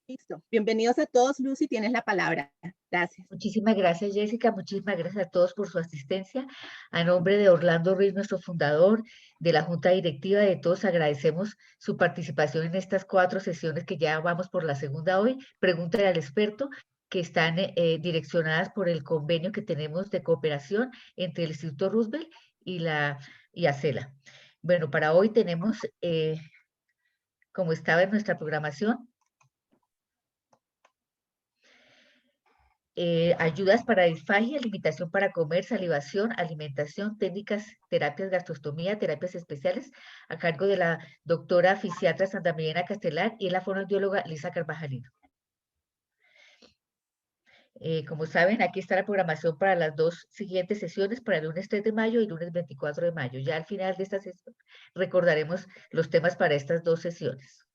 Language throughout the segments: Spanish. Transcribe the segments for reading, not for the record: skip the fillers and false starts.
Listo. Bienvenidos a todos. Lucy, tienes la palabra. Gracias. Muchísimas gracias, Jessica. Muchísimas gracias a todos por su asistencia. A nombre de Orlando Ruiz, nuestro fundador, de la Junta Directiva, de todos agradecemos su participación en estas 4 sesiones que ya vamos por la segunda hoy. Pregúntale al experto, que están direccionadas por el convenio que tenemos de cooperación entre el Instituto Roosevelt y ACELA. Bueno, para hoy tenemos, como estaba en nuestra programación, ayudas para disfagia, limitación para comer, salivación, alimentación, técnicas, terapias, gastrostomía, terapias especiales, a cargo de la doctora fisiatra Sandra Milena Castelar y la fonoaudióloga Lisa Carvajalino. Como saben, aquí está la programación para las 2 siguientes sesiones, para el lunes 3 de mayo y lunes 24 de mayo. Ya al final de esta sesión recordaremos los temas para estas 2 sesiones.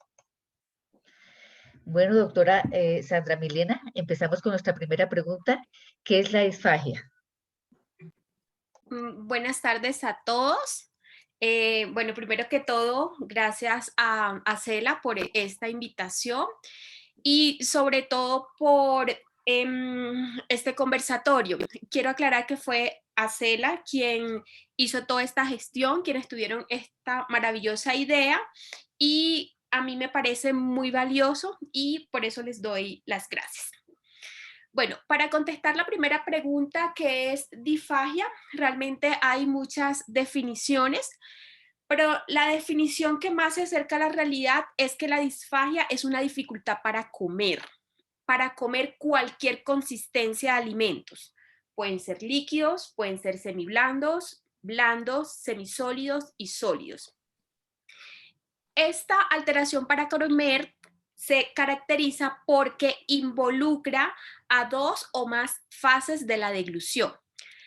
Bueno, doctora Sandra Milena, empezamos con nuestra primera pregunta. ¿Qué es la disfagia? Buenas tardes a todos. Bueno, primero que todo, gracias a Cela por esta invitación y sobre todo por este conversatorio. Quiero aclarar que fue Acela quien hizo toda esta gestión, quienes tuvieron esta maravillosa idea y a mí me parece muy valioso y por eso les doy las gracias. Bueno, para contestar la primera pregunta, que es disfagia, realmente hay muchas definiciones, pero la definición que más se acerca a la realidad es que la disfagia es una dificultad para comer cualquier consistencia de alimentos. Pueden ser líquidos, pueden ser semiblandos, blandos, semisólidos y sólidos. Esta alteración para comer se caracteriza porque involucra a 2 o más fases de la deglución.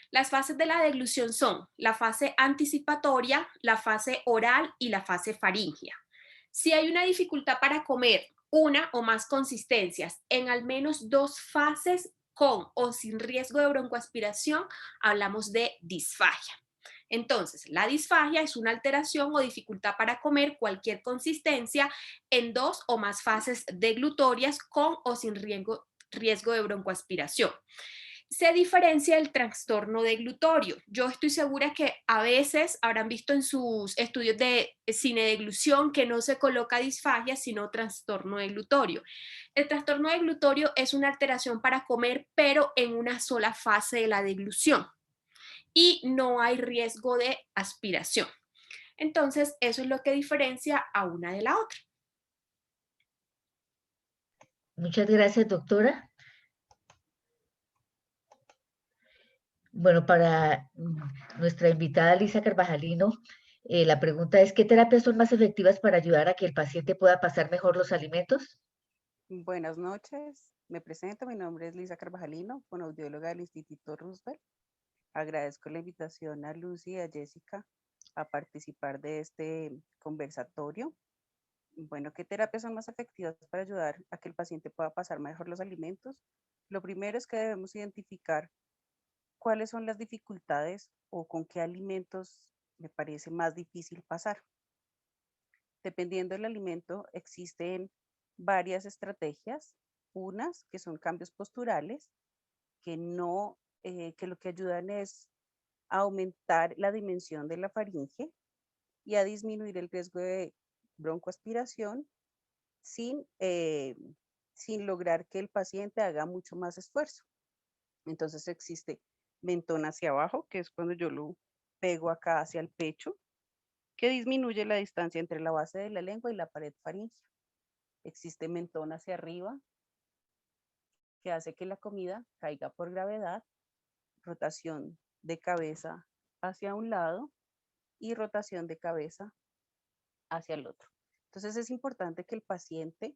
Las fases de la deglución son la fase anticipatoria, la fase oral y la fase faríngea. Si hay una dificultad para comer una o más consistencias en al menos 2 fases con o sin riesgo de broncoaspiración, hablamos de disfagia. Entonces, la disfagia es una alteración o dificultad para comer cualquier consistencia en 2 o más fases deglutorias con o sin riesgo de broncoaspiración. Se diferencia del trastorno deglutorio. Yo estoy segura que a veces habrán visto en sus estudios de cinedeglución que no se coloca disfagia, sino trastorno deglutorio. El trastorno deglutorio es una alteración para comer, pero en una sola fase de la deglución y no hay riesgo de aspiración. Entonces, eso es lo que diferencia a una de la otra. Muchas gracias, doctora. Bueno, para nuestra invitada Lisa Carvajalino, la pregunta es, ¿qué terapias son más efectivas para ayudar a que el paciente pueda pasar mejor los alimentos? Buenas noches, me presento, mi nombre es Lisa Carvajalino, fonoaudióloga del Instituto Roosevelt. Agradezco la invitación a Lucy y a Jessica a participar de este conversatorio. Bueno, ¿qué terapias son más efectivas para ayudar a que el paciente pueda pasar mejor los alimentos? Lo primero es que debemos identificar cuáles son las dificultades o con qué alimentos me parece más difícil pasar. Dependiendo del alimento, existen varias estrategias, unas que son cambios posturales, que no, que lo que ayudan es a aumentar la dimensión de la faringe y a disminuir el riesgo de broncoaspiración sin, sin lograr que el paciente haga mucho más esfuerzo. Entonces existe mentón hacia abajo, que es cuando yo lo pego acá hacia el pecho, que disminuye la distancia entre la base de la lengua y la pared faríngea. Existe mentón hacia arriba, que hace que la comida caiga por gravedad, rotación de cabeza hacia un lado y rotación de cabeza hacia el otro. Entonces es importante que el paciente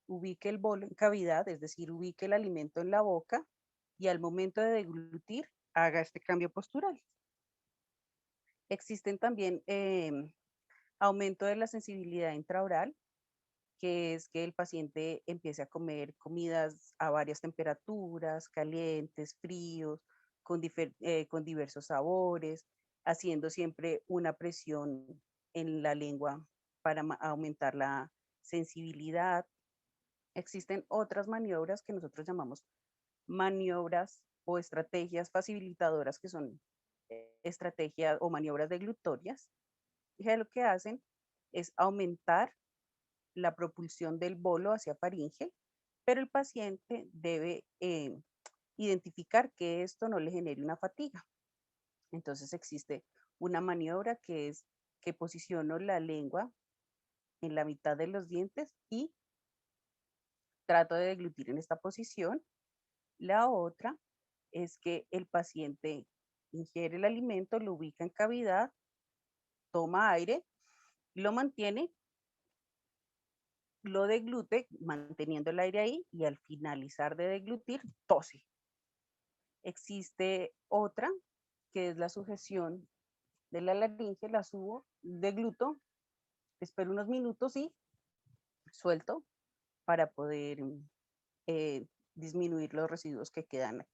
ubique el bolo en cavidad, es decir, ubique el alimento en la boca y al momento de deglutir haga este cambio postural. Existen también aumento de la sensibilidad intraoral, que es que el paciente empiece a comer comidas a varias temperaturas, calientes, fríos, con diversos sabores, haciendo siempre una presión en la lengua para aumentar la sensibilidad. Existen otras maniobras que nosotros llamamos maniobras o estrategias facilitadoras, que son estrategias o maniobras deglutorias, y lo que hacen es aumentar la propulsión del bolo hacia faringe, pero el paciente debe identificar que esto no le genere una fatiga. Entonces existe una maniobra que es que posiciono la lengua en la mitad de los dientes y trato de deglutir en esta posición. La otra es que el paciente ingiere el alimento, lo ubica en cavidad, toma aire, lo mantiene, lo deglute manteniendo el aire ahí y al finalizar de deglutir, tose. Existe otra que es la sujeción de la laringe, la subo, degluto, espero unos minutos y suelto para poder disminuir los residuos que quedan aquí.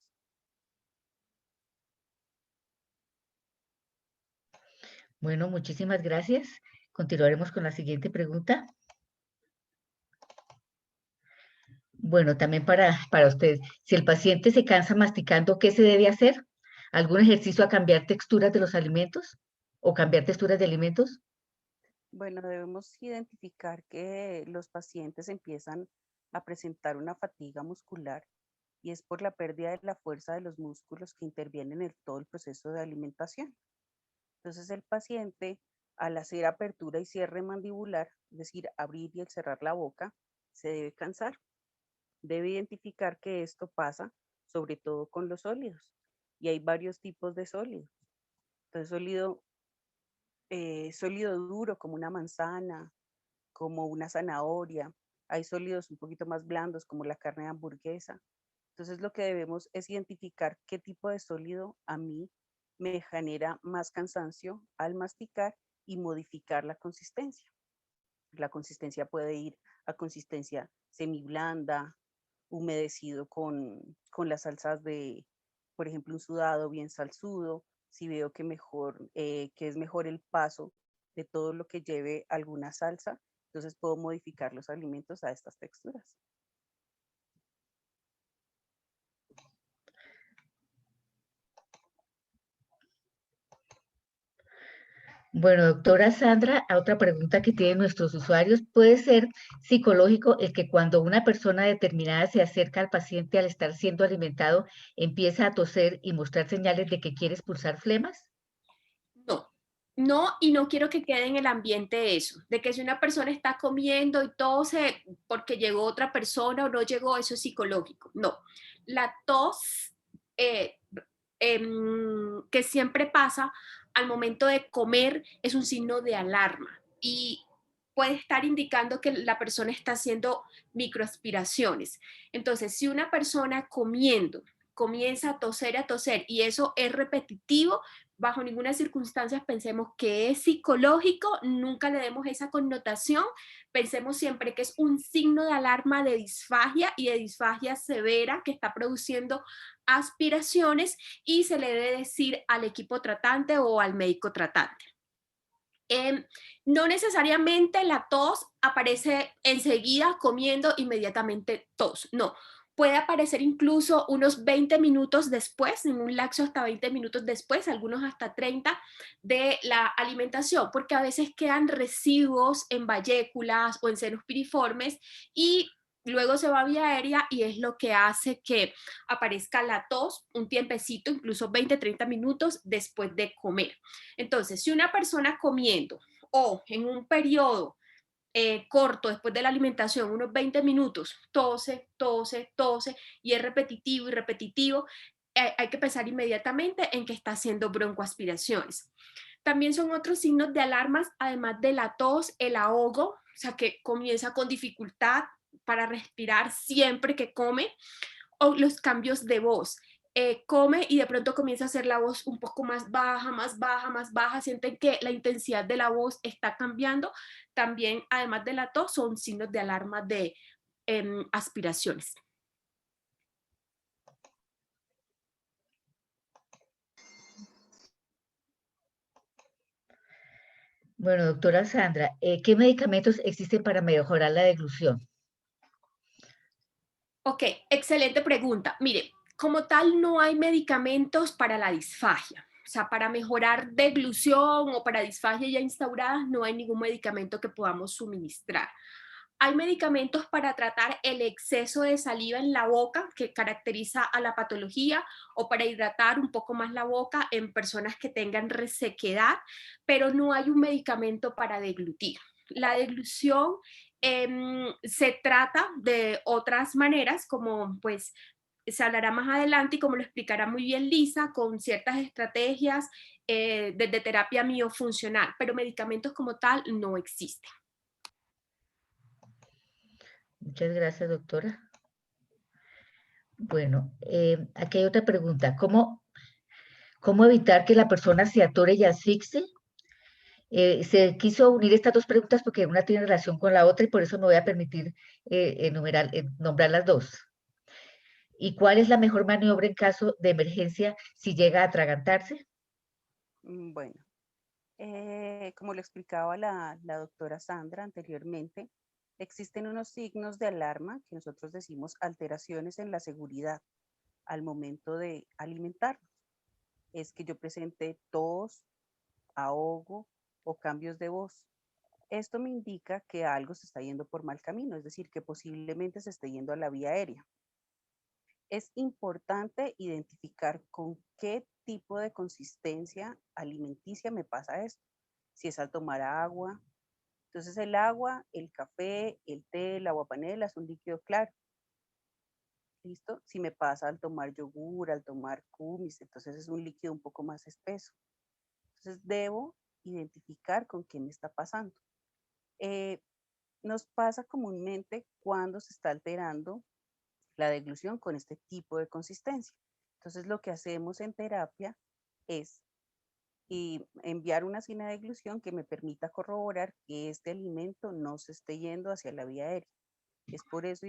Bueno, muchísimas gracias. Continuaremos con la siguiente pregunta. Bueno, también para usted, si el paciente se cansa masticando, ¿qué se debe hacer? ¿Algún ejercicio a cambiar texturas de los alimentos o cambiar texturas de alimentos? Bueno, debemos identificar que los pacientes empiezan a presentar una fatiga muscular y es por la pérdida de la fuerza de los músculos que intervienen en todo el proceso de alimentación. Entonces el paciente, al hacer apertura y cierre mandibular, es decir, abrir y cerrar la boca, se debe cansar. Debe identificar que esto pasa sobre todo con los sólidos y hay varios tipos de sólidos. Entonces sólido duro como una manzana, como una zanahoria. Hay sólidos un poquito más blandos como la carne de hamburguesa. Entonces lo que debemos es identificar qué tipo de sólido a mí me genera más cansancio al masticar y modificar la consistencia. La consistencia puede ir a consistencia semiblanda, humedecido con las salsas de, por ejemplo, un sudado bien salsudo. Si veo que es mejor el paso de todo lo que lleve alguna salsa, entonces puedo modificar los alimentos a estas texturas. Bueno, doctora Sandra, a otra pregunta que tienen nuestros usuarios, ¿puede ser psicológico el que cuando una persona determinada se acerca al paciente al estar siendo alimentado, empieza a toser y mostrar señales de que quiere expulsar flemas? No, no, y no quiero que quede en el ambiente eso, de que si una persona está comiendo y tose porque llegó otra persona o no llegó, eso es psicológico. No, la tos eh, que siempre pasa al momento de comer es un signo de alarma y puede estar indicando que la persona está haciendo microaspiraciones. Entonces, si una persona comiendo comienza a toser y eso es repetitivo, bajo ninguna circunstancia pensemos que es psicológico, nunca le demos esa connotación, pensemos siempre que es un signo de alarma de disfagia y de disfagia severa que está produciendo aspiraciones y se le debe decir al equipo tratante o al médico tratante. No necesariamente la tos aparece enseguida comiendo inmediatamente tos, no. Puede aparecer incluso unos 20 minutos después, en un lapso hasta 20 minutos después, algunos hasta 30 de la alimentación, porque a veces quedan residuos en valléculas o en senos piriformes y luego se va a vía aérea y es lo que hace que aparezca la tos un tiempecito, incluso 20, 30 minutos después de comer. Entonces, si una persona comiendo o en un periodo corto después de la alimentación, unos 20 minutos, tose y es repetitivo y repetitivo, hay que pensar inmediatamente en que está haciendo broncoaspiraciones. También son otros signos de alarmas, además de la tos, el ahogo, o sea que comienza con dificultad para respirar siempre que come, o los cambios de voz. Come y de pronto comienza a hacer la voz un poco más baja, más baja, más baja, sienten que la intensidad de la voz está cambiando. También, además de la tos, son signos de alarma de aspiraciones. Bueno, doctora Sandra, ¿qué medicamentos existen para mejorar la deglución? Ok, excelente pregunta. Mire, como tal, no hay medicamentos para la disfagia. O sea, para mejorar deglución o para disfagia ya instauradas, no hay ningún medicamento que podamos suministrar. Hay medicamentos para tratar el exceso de saliva en la boca que caracteriza a la patología o para hidratar un poco más la boca en personas que tengan resequedad, pero no hay un medicamento para deglutir. La deglución se trata de otras maneras, como pues se hablará más adelante y como lo explicará muy bien Lisa, con ciertas estrategias de terapia miofuncional, pero medicamentos como tal no existen. Muchas gracias, doctora. Bueno, aquí hay otra pregunta. ¿Cómo evitar que la persona se atore y asfixie? Se quiso unir estas dos preguntas porque una tiene relación con la otra y por eso me voy a permitir nombrar las dos. ¿Y cuál es la mejor maniobra en caso de emergencia si llega a atragantarse? Bueno, como lo explicaba la doctora Sandra anteriormente, existen unos signos de alarma que nosotros decimos alteraciones en la seguridad al momento de alimentarnos. Es que yo presente tos, ahogo o cambios de voz. Esto me indica que algo se está yendo por mal camino, es decir, que posiblemente se esté yendo a la vía aérea. Es importante identificar con qué tipo de consistencia alimenticia me pasa esto. Si es al tomar agua, entonces el agua, el café, el té, el agua panela es un líquido claro. ¿Listo? Si me pasa al tomar yogur, al tomar kumis, entonces es un líquido un poco más espeso. Entonces debo identificar con qué me está pasando. Nos pasa comúnmente cuando se está alterando la deglución con este tipo de consistencia. Entonces lo que hacemos en terapia es enviar una signa de deglución que me permita corroborar que este alimento no se esté yendo hacia la vía aérea. Es por eso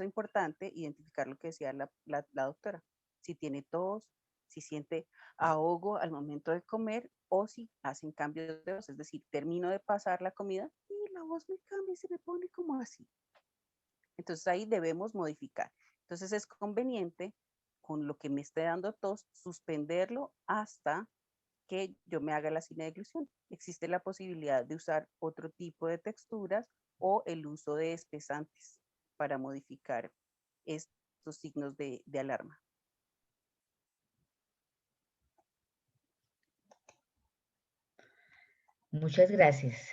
importante identificar lo que decía la doctora. Si tiene tos, si siente ahogo al momento de comer o si hacen cambios de voz, es decir, termino de pasar la comida y la voz me cambia y se me pone como así. Entonces ahí debemos modificar. Entonces es conveniente, con lo que me esté dando tos, suspenderlo hasta que yo me haga la signa de deglución. Existe la posibilidad de usar otro tipo de texturas o el uso de espesantes para modificar estos signos de alarma. Muchas gracias.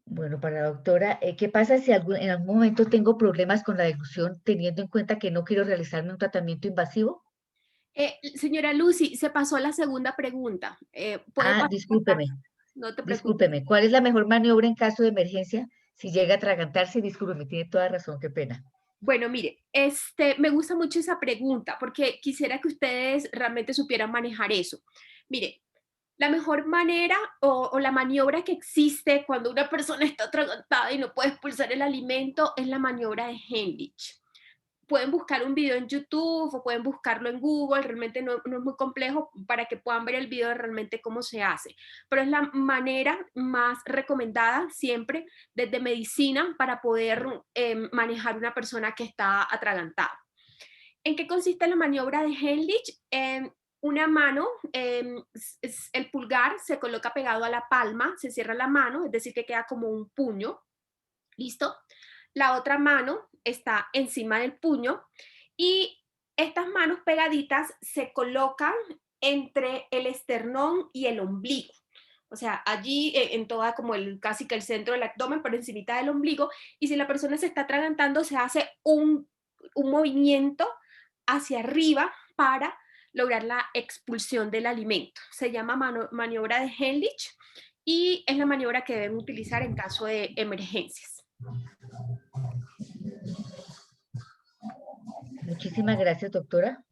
Bueno, para la doctora, ¿qué pasa si en algún momento tengo problemas con la deglución teniendo en cuenta que no quiero realizarme un tratamiento invasivo? Señora Lucy, se pasó la segunda pregunta. ¿Puede pasar? Discúlpeme, No te preocupes. discúlpeme. ¿Cuál es la mejor maniobra en caso de emergencia si llega a atragantarse? Discúlpeme, tiene toda razón, qué pena. Bueno, mire, me gusta mucho esa pregunta porque quisiera que ustedes realmente supieran manejar eso. Mire, la mejor manera o la maniobra que existe cuando una persona está atragantada y no puede expulsar el alimento es la maniobra de Heimlich. Pueden buscar un video en YouTube o pueden buscarlo en Google, realmente no es muy complejo para que puedan ver el video de realmente cómo se hace, pero es la manera más recomendada siempre desde medicina para poder manejar una persona que está atragantada. ¿En qué consiste la maniobra de Heimlich? Una mano, el pulgar se coloca pegado a la palma, se cierra la mano, es decir, que queda como un puño, ¿listo? La otra mano está encima del puño y estas manos pegaditas se colocan entre el esternón y el ombligo. O sea, allí en toda como casi que el centro del abdomen, pero encimita del ombligo. Y si la persona se está atragantando, se hace un movimiento hacia arriba para lograr la expulsión del alimento. Se llama maniobra de Heimlich y es la maniobra que deben utilizar en caso de emergencias. Muchísimas gracias, doctora.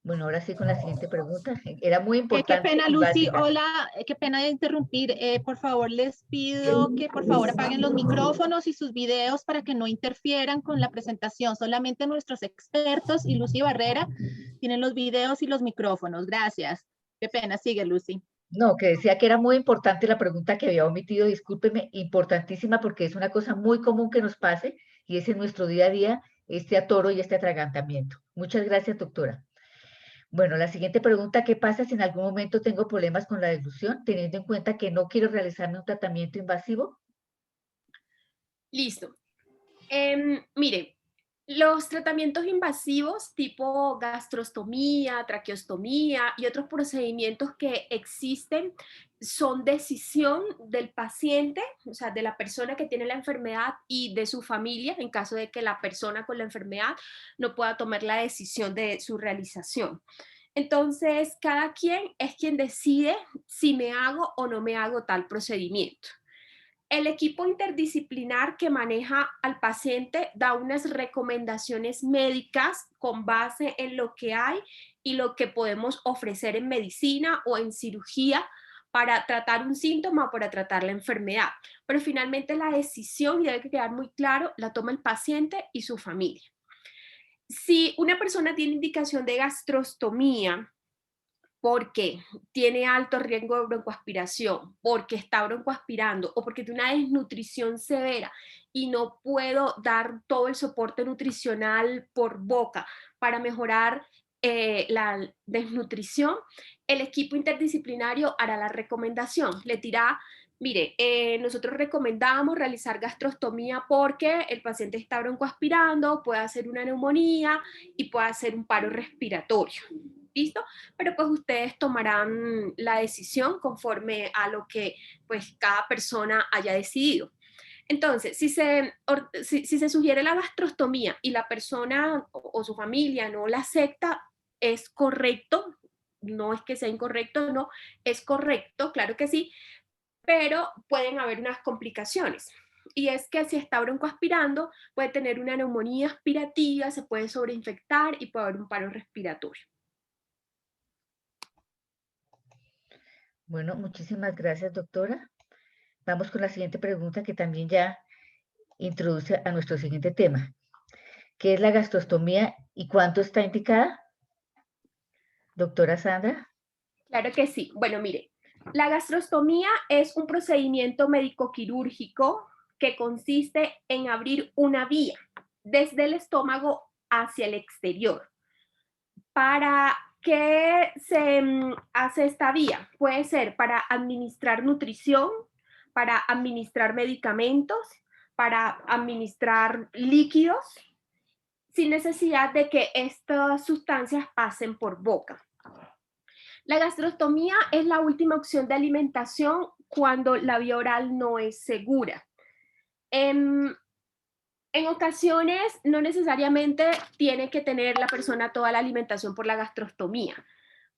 Bueno, ahora sí con la siguiente pregunta. Era muy importante. Qué pena, y Lucy. básica. Hola, qué pena de interrumpir. Por favor, les pido que por favor apaguen los micrófonos y sus videos para que no interfieran con la presentación. Solamente nuestros expertos y Lucy Barrera tienen los videos y los micrófonos. Gracias. Qué pena. Sigue, Lucy. No, que decía que era muy importante la pregunta que había omitido, discúlpeme, importantísima porque es una cosa muy común que nos pase y es en nuestro día a día este atoro y este atragantamiento. Muchas gracias, doctora. Bueno, la siguiente pregunta, ¿qué pasa si en algún momento tengo problemas con la deglución, teniendo en cuenta que no quiero realizarme un tratamiento invasivo? Listo. Mire, los tratamientos invasivos tipo gastrostomía, traqueostomía y otros procedimientos que existen son decisión del paciente, o sea, de la persona que tiene la enfermedad y de su familia, en caso de que la persona con la enfermedad no pueda tomar la decisión de su realización. Entonces, cada quien es quien decide si me hago o no me hago tal procedimiento. El equipo interdisciplinar que maneja al paciente da unas recomendaciones médicas con base en lo que hay y lo que podemos ofrecer en medicina o en cirugía para tratar un síntoma o para tratar la enfermedad. Pero finalmente la decisión, y debe quedar muy claro, la toma el paciente y su familia. Si una persona tiene indicación de gastrostomía, porque tiene alto riesgo de broncoaspiración, porque está broncoaspirando o porque tiene una desnutrición severa y no puedo dar todo el soporte nutricional por boca para mejorar la desnutrición, el equipo interdisciplinario hará la recomendación. Le dirá, mire, nosotros recomendamos realizar gastrostomía porque el paciente está broncoaspirando, puede hacer una neumonía y puede hacer un paro respiratorio. ¿Listo? Pero pues ustedes tomarán la decisión conforme a lo que pues cada persona haya decidido. Entonces, si se sugiere la gastrostomía y la persona o su familia no la acepta, es correcto, no es que sea incorrecto, no, es correcto, claro que sí, pero pueden haber unas complicaciones. Y es que si está broncoaspirando, puede tener una neumonía aspirativa, se puede sobreinfectar y puede haber un paro respiratorio. Bueno, muchísimas gracias, doctora. Vamos con la siguiente pregunta que también ya introduce a nuestro siguiente tema. ¿Qué es la gastrostomía y cuánto está indicada? Doctora Sandra. Claro que sí. Bueno, mire, la gastrostomía es un procedimiento médico-quirúrgico que consiste en abrir una vía desde el estómago hacia el exterior. ¿Para qué se hace esta vía? Puede ser para administrar nutrición, para administrar medicamentos, para administrar líquidos, sin necesidad de que estas sustancias pasen por boca. La gastrostomía es la última opción de alimentación cuando la vía oral no es segura. En ocasiones no necesariamente tiene que tener la persona toda la alimentación por la gastrostomía.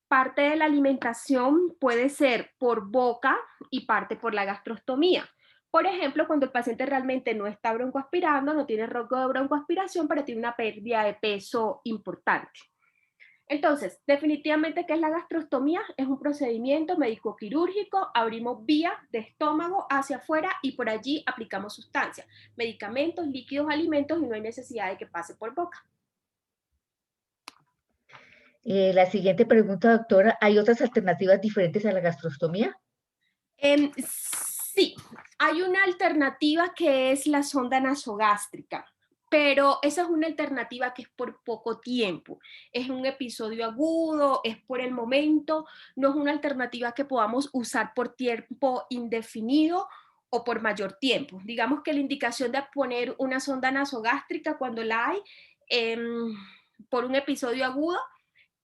Parte de la alimentación puede ser por boca y parte por la gastrostomía. Por ejemplo, cuando el paciente realmente no está broncoaspirando, no tiene riesgo de broncoaspiración, pero tiene una pérdida de peso importante. Entonces, definitivamente, ¿qué es la gastrostomía? Es un procedimiento médico-quirúrgico, abrimos vía de estómago hacia afuera y por allí aplicamos sustancias, medicamentos, líquidos, alimentos y no hay necesidad de que pase por boca. La siguiente pregunta, doctora, ¿hay otras alternativas diferentes a la gastrostomía? Sí, hay una alternativa que es la sonda nasogástrica, pero esa es una alternativa que es por poco tiempo, es un episodio agudo, es por el momento, no es una alternativa que podamos usar por tiempo indefinido o por mayor tiempo. Digamos que la indicación de poner una sonda nasogástrica cuando la hay por un episodio agudo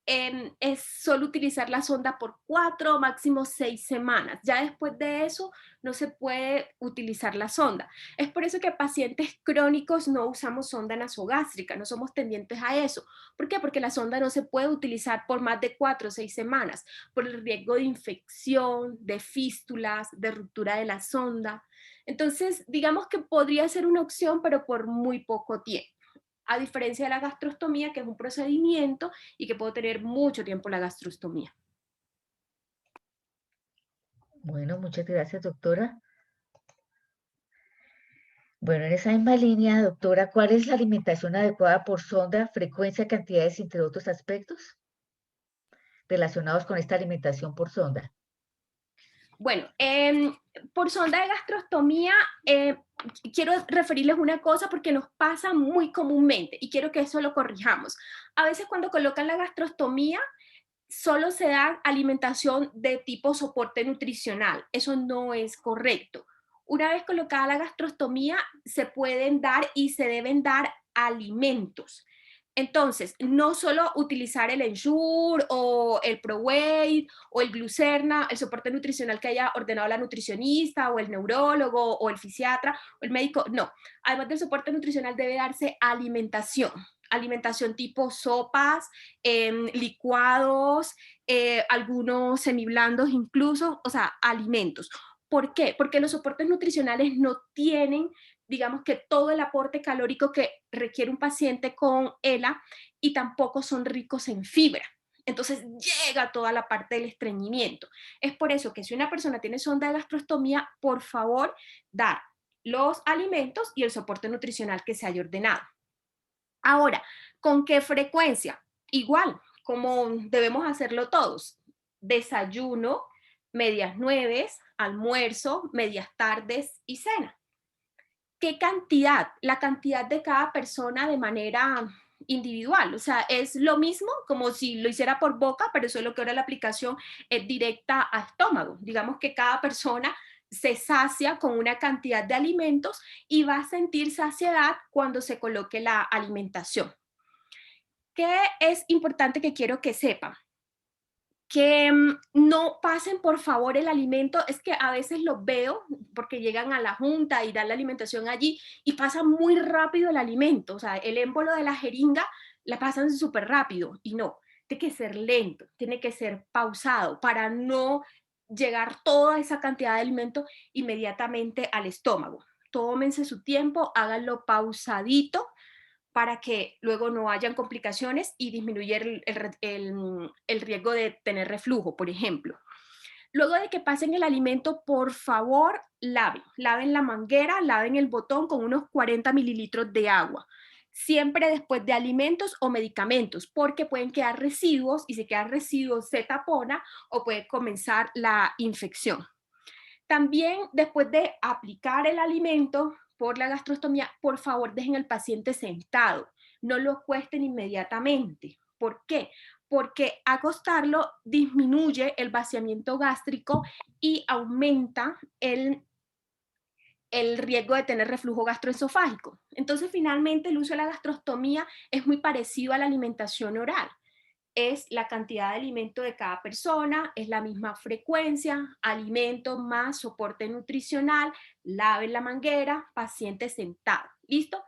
es solo utilizar la sonda por 4 o máximo 6 semanas. Ya después de eso no se puede utilizar la sonda. Es por eso que pacientes crónicos no usamos sonda nasogástrica, no somos tendientes a eso. ¿Por qué? Porque la sonda no se puede utilizar por más de 4 o 6 semanas por el riesgo de infección, de fístulas, de ruptura de la sonda. Entonces, digamos que podría ser una opción, pero por muy poco tiempo. A diferencia de la gastrostomía, que es un procedimiento y que puede tener mucho tiempo la gastrostomía. Bueno, muchas gracias, doctora. Bueno, en esa misma línea, doctora, ¿cuál es la alimentación adecuada por sonda, frecuencia, cantidades, entre otros aspectos relacionados con esta alimentación por sonda? Bueno, por sonda de gastrostomía, quiero referirles una cosa porque nos pasa muy comúnmente y quiero que eso lo corrijamos. A veces cuando colocan la gastrostomía, solo se da alimentación de tipo soporte nutricional. Eso no es correcto. Una vez colocada la gastrostomía, se pueden dar y se deben dar alimentos. Entonces, no solo utilizar el Ensure o el ProWeight o el Glucerna, el soporte nutricional que haya ordenado la nutricionista o el neurólogo o el fisiatra o el médico, no. Además del soporte nutricional debe darse alimentación. Alimentación tipo sopas, licuados, algunos semiblandos incluso, o sea, alimentos. ¿Por qué? Porque los soportes nutricionales no tienen, digamos que todo el aporte calórico que requiere un paciente con ELA y tampoco son ricos en fibra. Entonces llega toda la parte del estreñimiento. Es por eso que si una persona tiene sonda de gastrostomía, por favor, dar los alimentos y el soporte nutricional que se haya ordenado. Ahora, ¿con qué frecuencia? Igual, como debemos hacerlo todos. Desayuno, medias nueves, almuerzo, medias tardes y cena. ¿Qué cantidad? La cantidad de cada persona de manera individual. O sea, es lo mismo como si lo hiciera por boca, pero solo que ahora la aplicación es directa a estómago. Digamos que cada persona se sacia con una cantidad de alimentos y va a sentir saciedad cuando se coloque la alimentación. ¿Qué es importante que quiero que sepan? Que no pasen por favor el alimento, es que a veces los veo porque llegan a la junta y dan la alimentación allí y pasan muy rápido el alimento, o sea, el émbolo de la jeringa la pasan súper rápido y no, tiene que ser lento, tiene que ser pausado para no llegar toda esa cantidad de alimento inmediatamente al estómago. Tómense su tiempo, háganlo pausadito para que luego no hayan complicaciones y disminuir el riesgo de tener reflujo, por ejemplo. Luego de que pasen el alimento, por favor, laven la manguera, laven el botón con unos 40 mililitros de agua. Siempre después de alimentos o medicamentos, porque pueden quedar residuos y si quedan residuos se tapona o puede comenzar la infección. También después de aplicar el alimento por la gastrostomía, por favor dejen al paciente sentado, no lo acuesten inmediatamente. ¿Por qué? Porque acostarlo disminuye el vaciamiento gástrico y aumenta el riesgo de tener reflujo gastroesofágico. Entonces, finalmente, el uso de la gastrostomía es muy parecido a la alimentación oral. Es la cantidad de alimento de cada persona, es la misma frecuencia, alimento más soporte nutricional, laven la manguera, paciente sentado. ¿Listo?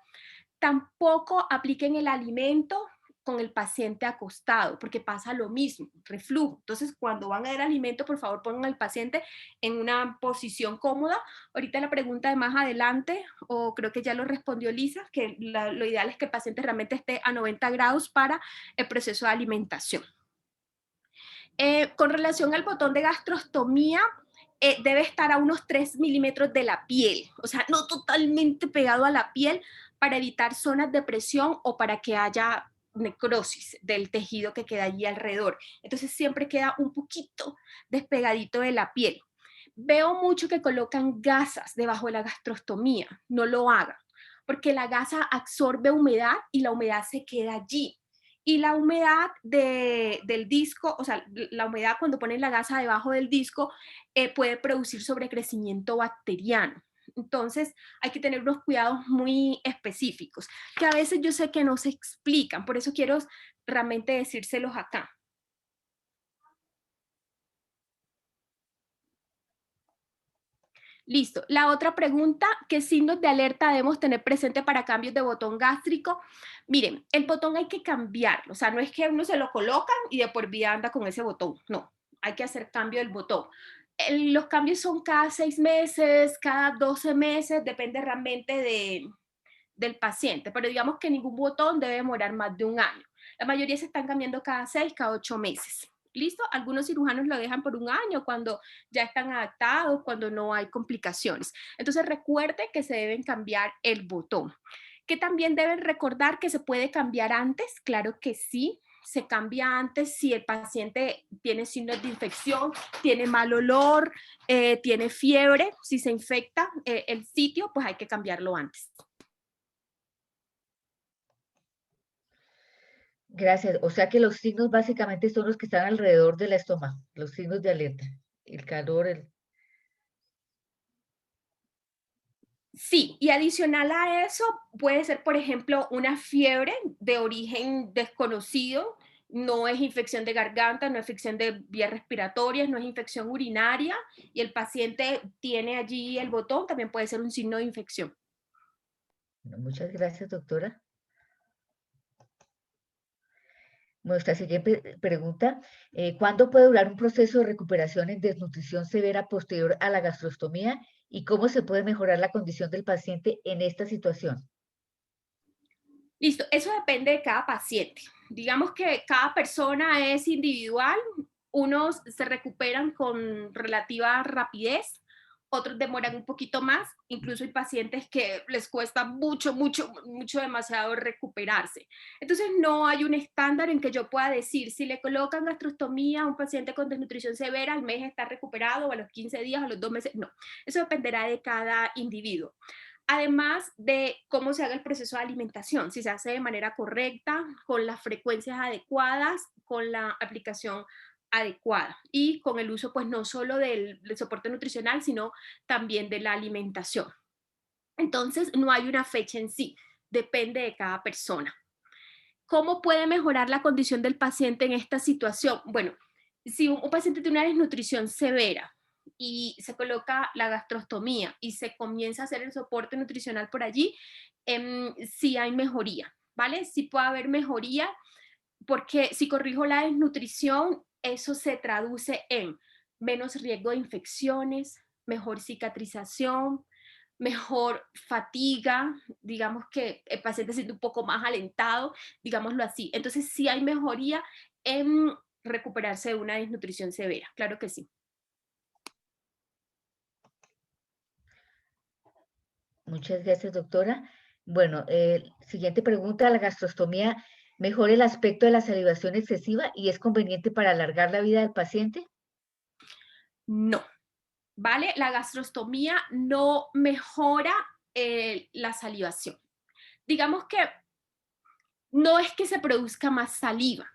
Tampoco apliquen el alimento con el paciente acostado, porque pasa lo mismo, reflujo. Entonces, cuando van a dar alimento, por favor, pongan al paciente en una posición cómoda. Ahorita la pregunta de más adelante, o creo que ya lo respondió Lisa, que lo ideal es que el paciente realmente esté a 90 grados para el proceso de alimentación. Con relación al botón de gastrostomía, debe estar a unos 3 milímetros de la piel, o sea, no totalmente pegado a la piel para evitar zonas de presión o para que haya necrosis del tejido que queda allí alrededor. Entonces siempre queda un poquito despegadito de la piel. Veo mucho que colocan gasas debajo de la gastrostomía, no lo hagan, porque la gasa absorbe humedad y la humedad se queda allí. Y la humedad del disco, o sea, la humedad cuando ponen la gasa debajo del disco puede producir sobrecrecimiento bacteriano. Entonces hay que tener unos cuidados muy específicos, que a veces yo sé que no se explican, por eso quiero realmente decírselos acá. Listo. La otra pregunta, ¿qué signos de alerta debemos tener presente para cambios de botón gástrico? Miren, el botón hay que cambiarlo, o sea, no es que uno se lo colocan y de por vida anda con ese botón, no, hay que hacer cambio del botón. Los cambios son cada 6 meses, cada 12 meses, depende realmente del paciente, pero digamos que ningún botón debe demorar más de un año. La mayoría se están cambiando cada 6, cada 8 meses. ¿Listo? Algunos cirujanos lo dejan por un año cuando ya están adaptados, cuando no hay complicaciones. Entonces recuerde que se deben cambiar el botón. Que también deben recordar que se puede cambiar antes, claro que sí, se cambia antes si el paciente tiene signos de infección, tiene mal olor, tiene fiebre. Si se infecta el sitio, pues hay que cambiarlo antes. Gracias. O sea que los signos básicamente son los que están alrededor del estómago, los signos de alerta, el calor, Sí, y adicional a eso puede ser, por ejemplo, una fiebre de origen desconocido, no es infección de garganta, no es infección de vías respiratorias, no es infección urinaria, y el paciente tiene allí el botón, también puede ser un signo de infección. Muchas gracias, doctora. Nuestra siguiente pregunta, ¿cuándo puede durar un proceso de recuperación en desnutrición severa posterior a la gastrostomía y cómo se puede mejorar la condición del paciente en esta situación? Listo, eso depende de cada paciente. Digamos que cada persona es individual, unos se recuperan con relativa rapidez, otros demoran un poquito más, incluso hay pacientes que les cuesta mucho, demasiado recuperarse. Entonces no hay un estándar en que yo pueda decir, si le colocan gastrostomía a un paciente con desnutrición severa, al mes está recuperado, o a los 15 días, a los 2 meses, no. Eso dependerá de cada individuo. Además de cómo se haga el proceso de alimentación, si se hace de manera correcta, con las frecuencias adecuadas, con la aplicación adecuada y con el uso pues no solo del soporte nutricional, sino también de la alimentación. Entonces no hay una fecha en sí, depende de cada persona. ¿Cómo puede mejorar la condición del paciente en esta situación? Bueno, si un paciente tiene una desnutrición severa y se coloca la gastrostomía y se comienza a hacer el soporte nutricional por allí, sí hay mejoría, ¿vale? Sí puede haber mejoría porque si corrijo la desnutrición, eso se traduce en menos riesgo de infecciones, mejor cicatrización, mejor fatiga, digamos que el paciente se siente un poco más alentado, digámoslo así. Entonces sí hay mejoría en recuperarse de una desnutrición severa, claro que sí. Muchas gracias, doctora. Bueno, siguiente pregunta, ¿la gastrostomía mejora el aspecto de la salivación excesiva y es conveniente para alargar la vida del paciente? No, ¿vale? La gastrostomía no mejora la salivación. Digamos que no es que se produzca más saliva,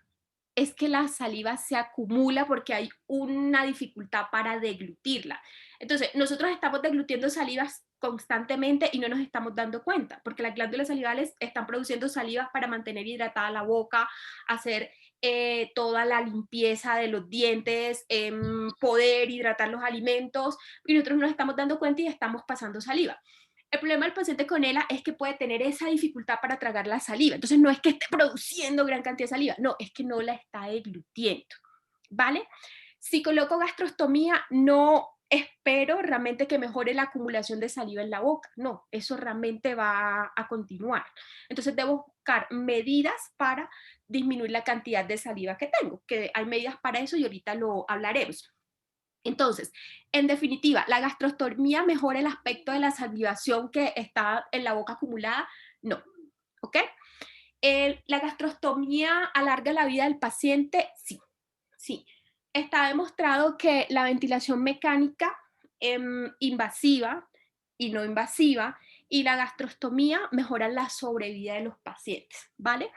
es que la saliva se acumula porque hay una dificultad para deglutirla. Entonces, nosotros estamos deglutiendo salivas constantemente y no nos estamos dando cuenta, porque las glándulas salivales están produciendo salivas para mantener hidratada la boca, hacer toda la limpieza de los dientes, poder hidratar los alimentos, y nosotros no nos estamos dando cuenta y estamos pasando saliva. El problema del paciente con ELA es que puede tener esa dificultad para tragar la saliva. Entonces no es que esté produciendo gran cantidad de saliva, no, es que no la está deglutiendo, ¿vale? Si coloco gastrostomía, no espero realmente que mejore la acumulación de saliva en la boca, no, eso realmente va a continuar. Entonces debo buscar medidas para disminuir la cantidad de saliva que tengo, que hay medidas para eso y ahorita lo hablaremos. Entonces, en definitiva, ¿la gastrostomía mejora el aspecto de la salivación que está en la boca acumulada? No, ¿ok? ¿La gastrostomía alarga la vida del paciente? Sí, sí. Está demostrado que la ventilación mecánica invasiva y no invasiva y la gastrostomía mejoran la sobrevida de los pacientes, ¿vale?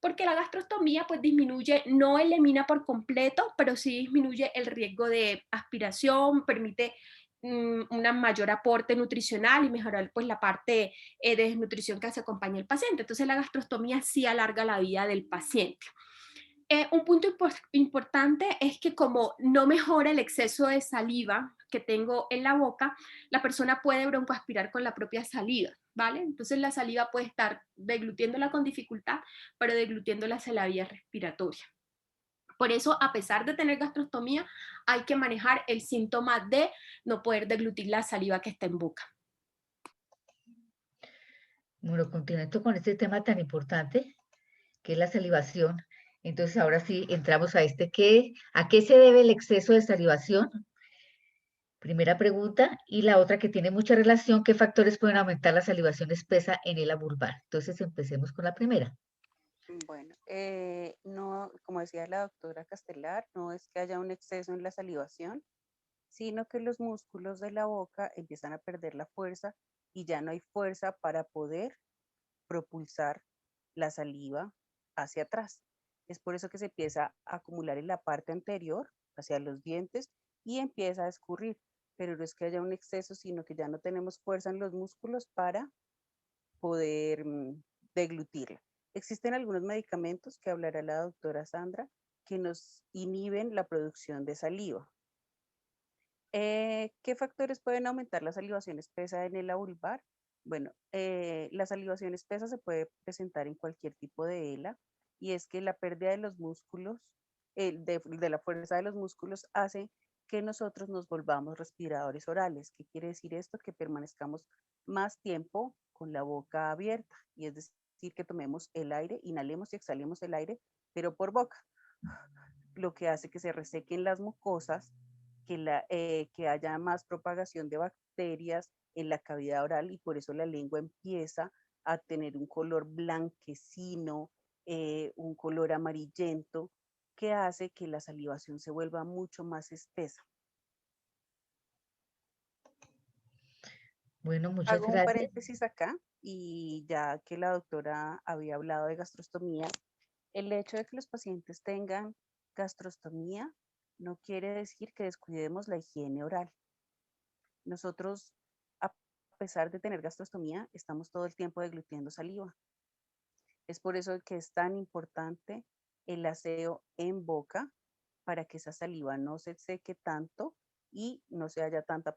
Porque la gastrostomía pues disminuye, no elimina por completo, pero sí disminuye el riesgo de aspiración, permite un mayor aporte nutricional y mejorar pues la parte de desnutrición que se acompaña al paciente. Entonces la gastrostomía sí alarga la vida del paciente. Un punto importante es que como no mejora el exceso de saliva que tengo en la boca, la persona puede broncoaspirar con la propia saliva, ¿vale? Entonces la saliva puede estar deglutiéndola con dificultad, pero deglutiéndola hacia la vía respiratoria. Por eso, a pesar de tener gastrostomía, hay que manejar el síntoma de no poder deglutir la saliva que está en boca. Bueno, continuando con este tema tan importante, que es la salivación. Entonces, ahora sí entramos a ¿a qué se debe el exceso de salivación? Primera pregunta. Y la otra que tiene mucha relación, ¿qué factores pueden aumentar la salivación espesa en el vulvar? Entonces, empecemos con la primera. Bueno, no, como decía la doctora Castelar, no es que haya un exceso en la salivación, sino que los músculos de la boca empiezan a perder la fuerza y ya no hay fuerza para poder propulsar la saliva hacia atrás. Es por eso que se empieza a acumular en la parte anterior, hacia los dientes, y empieza a escurrir. Pero no es que haya un exceso, sino que ya no tenemos fuerza en los músculos para poder deglutirla. Existen algunos medicamentos que hablará la doctora Sandra que nos inhiben la producción de saliva. ¿Qué factores pueden aumentar la salivación espesa en el vulvar? Bueno, la salivación espesa se puede presentar en cualquier tipo de ELA y es que la pérdida de los músculos, de la fuerza de los músculos hace que nosotros nos volvamos respiradores orales. ¿Qué quiere decir esto? Que permanezcamos más tiempo con la boca abierta y es decir, que tomemos el aire, inhalemos y exhalemos el aire, pero por boca, lo que hace que se resequen las mucosas, que haya más propagación de bacterias en la cavidad oral y por eso la lengua empieza a tener un color blanquecino, un color amarillento, que hace que la salivación se vuelva mucho más espesa. Bueno, muchas Hago un gracias. paréntesis acá y ya que la doctora había hablado de gastrostomía, el hecho de que los pacientes tengan gastrostomía no quiere decir que descuidemos la higiene oral. Nosotros, a pesar de tener gastrostomía, estamos todo el tiempo deglutiendo saliva. Es por eso que es tan importante el aseo en boca para que esa saliva no se seque tanto y no se haya tanta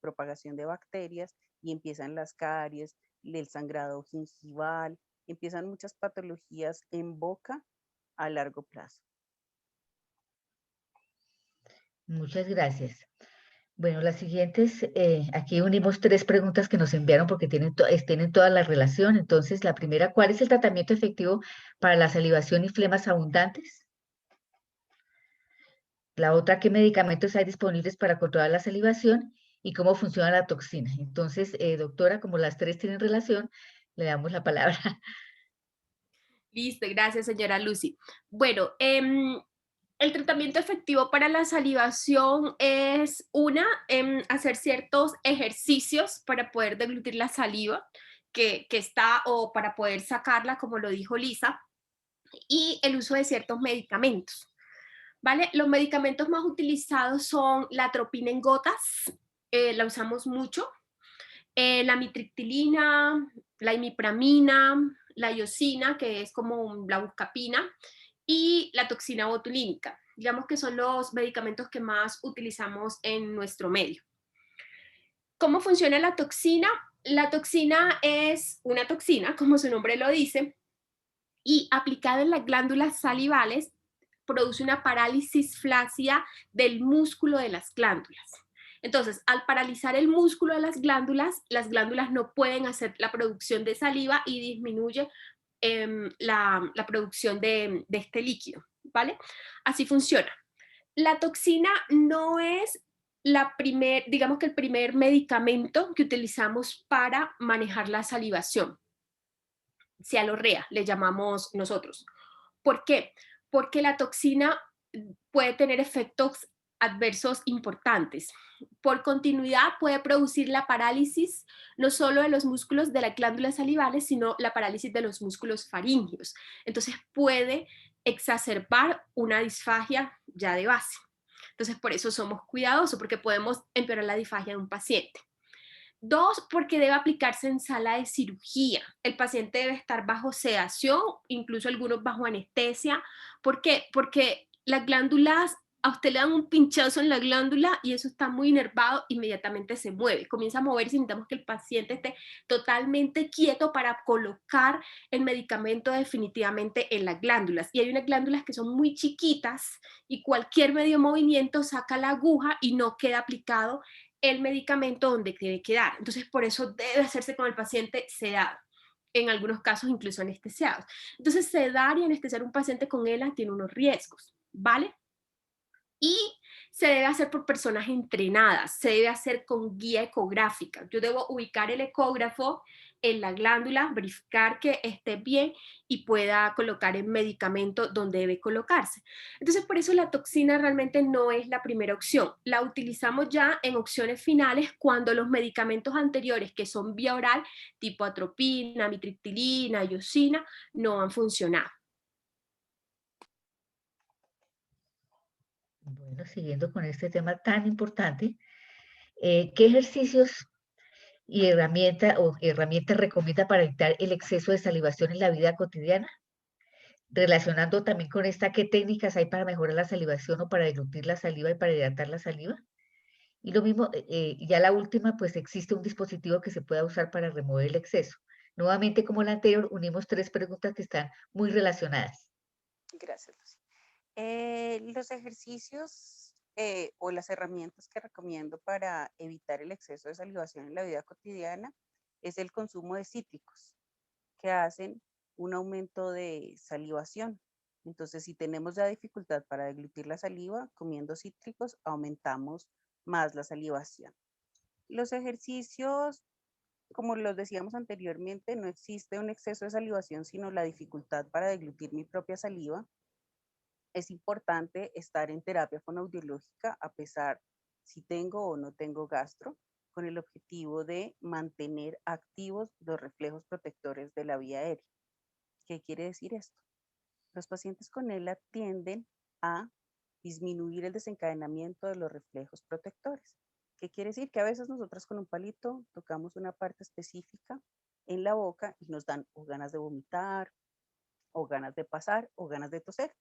propagación de bacterias y empiezan las caries, el sangrado gingival, empiezan muchas patologías en boca a largo plazo. Muchas gracias. Bueno, las siguientes, aquí unimos tres preguntas que nos enviaron porque tienen toda la relación. Entonces, la primera, ¿cuál es el tratamiento efectivo para la salivación y flemas abundantes? La otra, ¿qué medicamentos hay disponibles para controlar la salivación y cómo funciona la toxina? Entonces, doctora, como las tres tienen relación, le damos la palabra. Listo, gracias, señora Lucy. Bueno, el tratamiento efectivo para la salivación es hacer ciertos ejercicios para poder deglutir la saliva que está o para poder sacarla, como lo dijo Lisa, y el uso de ciertos medicamentos. ¿Vale? Los medicamentos más utilizados son la atropina en gotas, la usamos mucho, la mitriptilina, la imipramina, la iosina, que es como la buscapina, y la toxina botulínica. Digamos que son los medicamentos que más utilizamos en nuestro medio. ¿Cómo funciona la toxina? La toxina es una toxina, como su nombre lo dice, y aplicada en las glándulas salivales produce una parálisis flácida del músculo de las glándulas. Entonces, al paralizar el músculo de las glándulas no pueden hacer la producción de saliva y disminuye la producción de este líquido, ¿vale? Así funciona. La toxina no es digamos que el primer medicamento que utilizamos para manejar la salivación. Cialorrea, le llamamos nosotros. ¿Por qué? Porque la toxina puede tener efectos adversos importantes. Por continuidad puede producir la parálisis no solo de los músculos de las glándulas salivales, sino la parálisis de los músculos faríngeos. Entonces puede exacerbar una disfagia ya de base. Entonces por eso somos cuidadosos, porque podemos empeorar la disfagia de un paciente. 2, porque debe aplicarse en sala de cirugía. El paciente debe estar bajo sedación, incluso algunos bajo anestesia. ¿Por qué? Porque las glándulas, a usted le dan un pinchazo en la glándula y eso está muy inervado, inmediatamente se mueve, comienza a moverse y necesitamos que el paciente esté totalmente quieto para colocar el medicamento definitivamente en las glándulas. Y hay unas glándulas que son muy chiquitas y cualquier medio movimiento saca la aguja y no queda aplicado el medicamento donde debe quedar. Entonces, por eso debe hacerse con el paciente sedado, en algunos casos incluso anestesiados. Entonces, sedar y anestesiar un paciente con ELA tiene unos riesgos, ¿vale? Y se debe hacer por personas entrenadas, se debe hacer con guía ecográfica. Yo debo ubicar el ecógrafo en la glándula, verificar que esté bien y pueda colocar el medicamento donde debe colocarse. Entonces, por eso la toxina realmente no es la primera opción. La utilizamos ya en opciones finales cuando los medicamentos anteriores, que son vía oral, tipo atropina, amitriptilina, iosina, no han funcionado. Bueno, siguiendo con este tema tan importante, ¿qué ejercicios y herramientas recomienda para evitar el exceso de salivación en la vida cotidiana? Relacionando también con esta, ¿qué técnicas hay para mejorar la salivación o para deglutir la saliva y para hidratar la saliva? Y lo mismo, ya la última, pues existe un dispositivo que se pueda usar para remover el exceso. Nuevamente, como la anterior, unimos tres preguntas que están muy relacionadas. Gracias, Lucy. Los ejercicios o las herramientas que recomiendo para evitar el exceso de salivación en la vida cotidiana es el consumo de cítricos, que hacen un aumento de salivación. Entonces, si tenemos ya dificultad para deglutir la saliva, comiendo cítricos aumentamos más la salivación. Los ejercicios, como los decíamos anteriormente, no existe un exceso de salivación, sino la dificultad para deglutir mi propia saliva. Es importante estar en terapia fonoaudiológica a pesar si tengo o no tengo gastro, con el objetivo de mantener activos los reflejos protectores de la vía aérea. ¿Qué quiere decir esto? Los pacientes con ELA tienden a disminuir el desencadenamiento de los reflejos protectores. ¿Qué quiere decir? Que a veces nosotros con un palito tocamos una parte específica en la boca y nos dan o ganas de vomitar, o ganas de pasar, o ganas de toser.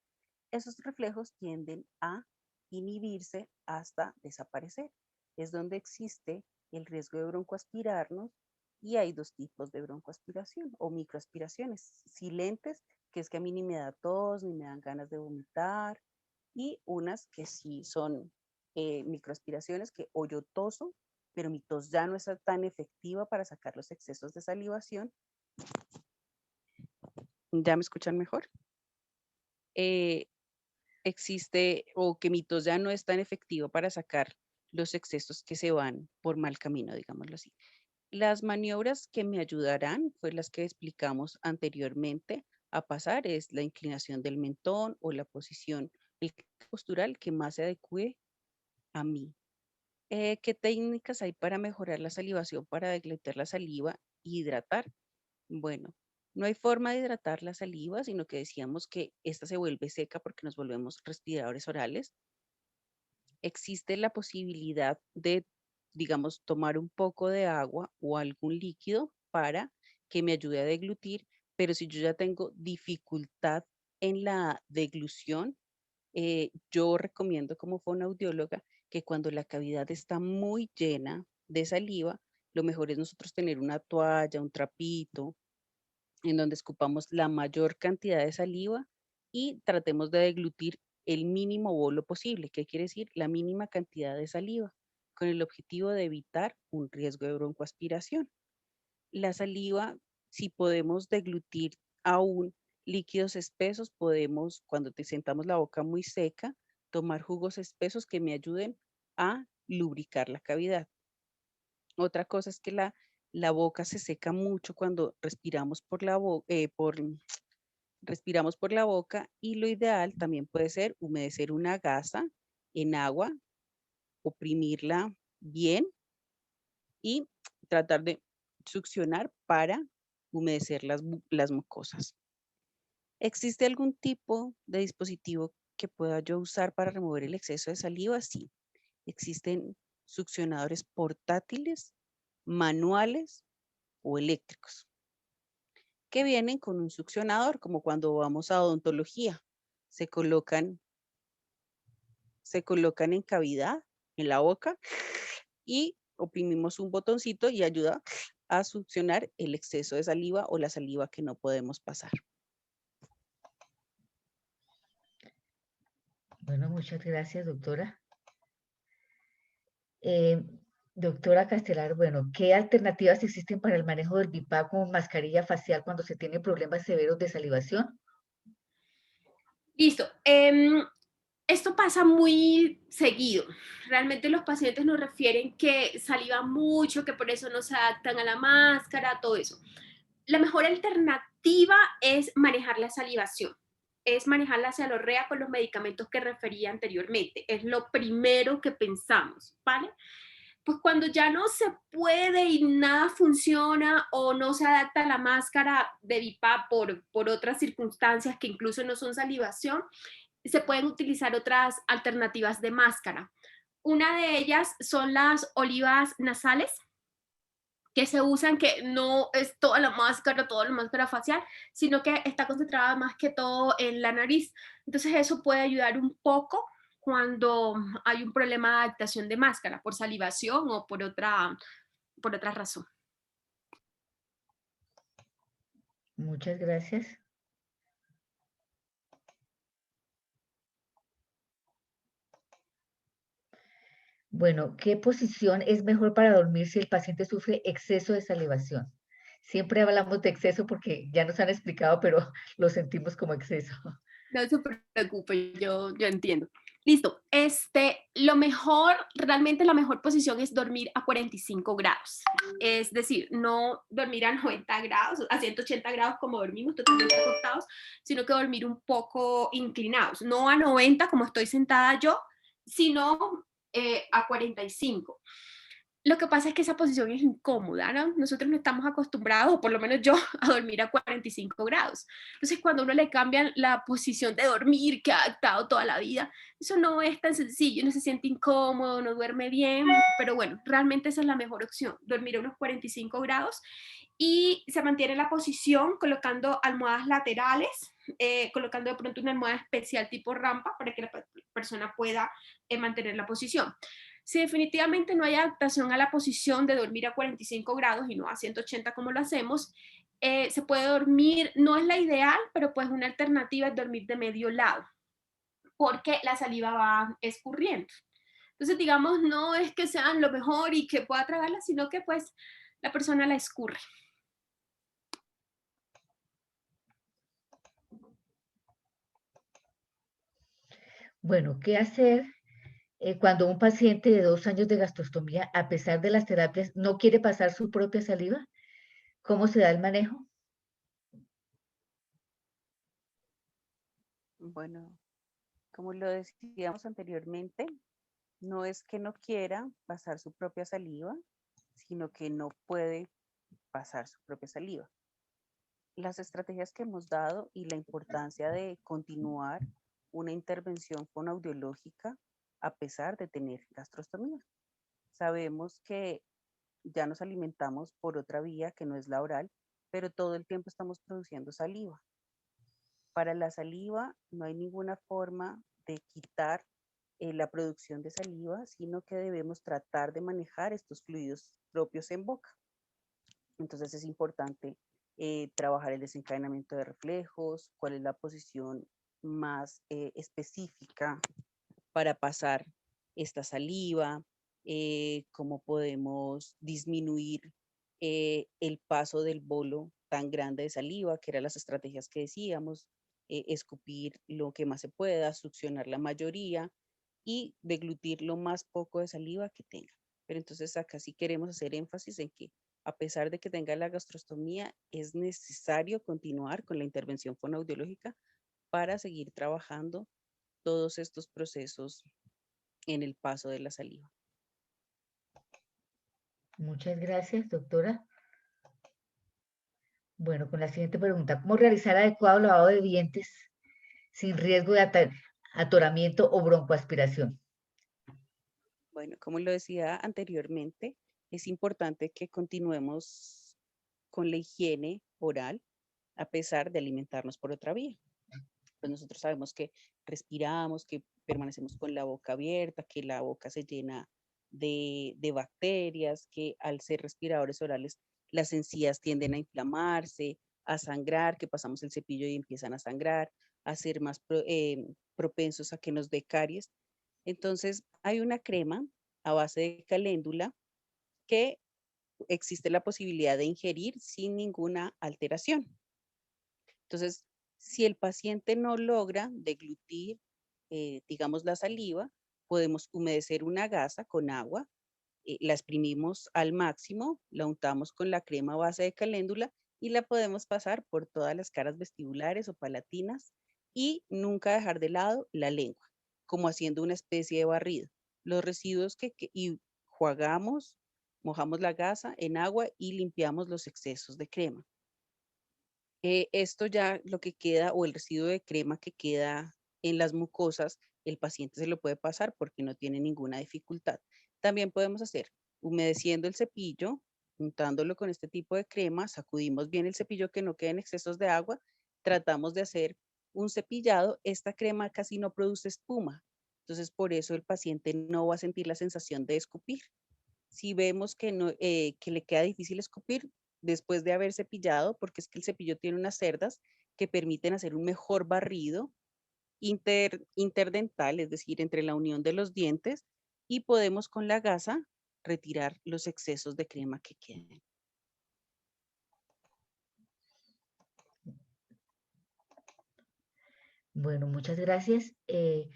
Esos reflejos tienden a inhibirse hasta desaparecer. Es donde existe el riesgo de broncoaspirarnos y hay dos tipos de broncoaspiración o microaspiraciones, silentes, que es que a mí ni me da tos ni me dan ganas de vomitar, y unas que sí son microaspiraciones que o yo toso, pero mi tos ya no es tan efectiva para sacar los excesos de salivación. ¿Ya me escuchan mejor? Existe o que mi tos ya no es tan efectivo para sacar los excesos que se van por mal camino, digámoslo así. Las maniobras que me ayudarán fue las que explicamos anteriormente a pasar, es la inclinación del mentón o la posición postural que más se adecue a mí. ¿Qué técnicas hay para mejorar la salivación, para deglutir la saliva y hidratar? Bueno, no hay forma de hidratar la saliva, sino que decíamos que esta se vuelve seca porque nos volvemos respiradores orales. Existe la posibilidad de, digamos, tomar un poco de agua o algún líquido para que me ayude a deglutir, pero si yo ya tengo dificultad en la deglución, yo recomiendo como fonoaudióloga que cuando la cavidad está muy llena de saliva, lo mejor es nosotros tener una toalla, un trapito, en donde escupamos la mayor cantidad de saliva y tratemos de deglutir el mínimo bolo posible. ¿Qué quiere decir? La mínima cantidad de saliva, con el objetivo de evitar un riesgo de broncoaspiración. La saliva, si podemos deglutir aún líquidos espesos, podemos, cuando te sentamos la boca muy seca, tomar jugos espesos que me ayuden a lubricar la cavidad. Otra cosa es que la boca se seca mucho cuando respiramos respiramos por la boca, y lo ideal también puede ser humedecer una gasa en agua, oprimirla bien y tratar de succionar para humedecer las mucosas. ¿Existe algún tipo de dispositivo que pueda yo usar para remover el exceso de saliva? Sí, existen succionadores portátiles, manuales o eléctricos, que vienen con un succionador, como cuando vamos a odontología. Se colocan, se colocan en cavidad, en la boca, y oprimimos un botoncito y ayuda a succionar el exceso de saliva o la saliva que no podemos pasar. Bueno, muchas gracias, doctora. Doctora Castelar, bueno, ¿qué alternativas existen para el manejo del BIPAP con mascarilla facial cuando se tiene problemas severos de salivación? Listo. Esto pasa muy seguido. Realmente los pacientes nos refieren que salivan mucho, que por eso no se adaptan a la máscara, todo eso. La mejor alternativa es manejar la salivación, es manejar la cialorrea con los medicamentos que refería anteriormente. Es lo primero que pensamos, ¿vale? Pues cuando ya no se puede y nada funciona o no se adapta a la máscara de BiPAP por otras circunstancias que incluso no son salivación, se pueden utilizar otras alternativas de máscara. Una de ellas son las olivas nasales, que se usan, que no es toda la máscara facial, sino que está concentrada más que todo en la nariz. Entonces eso puede ayudar un poco cuando hay un problema de adaptación de máscara, por salivación o por otra razón. Muchas gracias. Bueno, ¿qué posición es mejor para dormir si el paciente sufre exceso de salivación? Siempre hablamos de exceso porque ya nos han explicado, pero lo sentimos como exceso. No se preocupe, yo entiendo. Listo. Lo mejor, realmente la mejor posición es dormir a 45 grados. Es decir, no dormir a 90 grados, a 180 grados como dormimos, totalmente acostados, sino que dormir un poco inclinados. No a 90 como estoy sentada yo, sino a 45. Lo que pasa es que esa posición es incómoda, ¿no? Nosotros no estamos acostumbrados, o por lo menos yo, a dormir a 45 grados. Entonces, cuando uno le cambian la posición de dormir que ha adaptado toda la vida, eso no es tan sencillo, uno se siente incómodo, no duerme bien, pero bueno, realmente esa es la mejor opción, dormir a unos 45 grados y se mantiene la posición colocando almohadas laterales, colocando de pronto una almohada especial tipo rampa para que la persona pueda mantener la posición. Si definitivamente no hay adaptación a la posición de dormir a 45 grados y no a 180 como lo hacemos, se puede dormir, no es la ideal, pero pues una alternativa es dormir de medio lado, porque la saliva va escurriendo. Entonces, digamos, no es que sean lo mejor y que pueda tragarla, sino que pues la persona la escurre. Bueno, ¿qué hacer cuando un paciente de 2 años de gastrostomía, a pesar de las terapias, no quiere pasar su propia saliva? ¿Cómo se da el manejo? Bueno, como lo decíamos anteriormente, no es que no quiera pasar su propia saliva, sino que no puede pasar su propia saliva. Las estrategias que hemos dado y la importancia de continuar una intervención fonoaudiológica a pesar de tener gastrostomía. Sabemos que ya nos alimentamos por otra vía que no es la oral, pero todo el tiempo estamos produciendo saliva. Para la saliva no hay ninguna forma de quitar la producción de saliva, sino que debemos tratar de manejar estos fluidos propios en boca. Entonces es importante trabajar el desencadenamiento de reflejos, cuál es la posición más específica para pasar esta saliva, cómo podemos disminuir el paso del bolo tan grande de saliva, que eran las estrategias que decíamos, escupir lo que más se pueda, succionar la mayoría y deglutir lo más poco de saliva que tenga. Pero entonces acá sí queremos hacer énfasis en que a pesar de que tenga la gastrostomía, es necesario continuar con la intervención fonoaudiológica para seguir trabajando todos estos procesos en el paso de la saliva. Muchas gracias, doctora. Bueno, con la siguiente pregunta, ¿cómo realizar adecuado lavado de dientes sin riesgo de atoramiento o broncoaspiración? Bueno, como lo decía anteriormente, es importante que continuemos con la higiene oral a pesar de alimentarnos por otra vía. Pues nosotros sabemos que respiramos, que permanecemos con la boca abierta, que la boca se llena de bacterias, que al ser respiradores orales las encías tienden a inflamarse, a sangrar, que pasamos el cepillo y empiezan a sangrar, a ser más propensos a que nos dé caries. Entonces, hay una crema a base de caléndula que existe la posibilidad de ingerir sin ninguna alteración. Entonces, si el paciente no logra deglutir digamos, la saliva, podemos humedecer una gasa con agua, la exprimimos al máximo, la untamos con la crema base de caléndula y la podemos pasar por todas las caras vestibulares o palatinas y nunca dejar de lado la lengua, como haciendo una especie de barrido. Los residuos y enjuagamos, mojamos la gasa en agua y limpiamos los excesos de crema. Esto ya lo que queda o el residuo de crema que queda en las mucosas, el paciente se lo puede pasar porque no tiene ninguna dificultad. También podemos hacer humedeciendo el cepillo, untándolo con este tipo de crema, sacudimos bien el cepillo que no queden excesos de agua, tratamos de hacer un cepillado. Esta crema casi no produce espuma, entonces por eso el paciente no va a sentir la sensación de escupir. Si vemos que, no, que le queda difícil escupir después de haber cepillado, porque es que el cepillo tiene unas cerdas que permiten hacer un mejor barrido interdental, es decir, entre la unión de los dientes, y podemos con la gasa retirar los excesos de crema que queden. Bueno, muchas gracias. Esa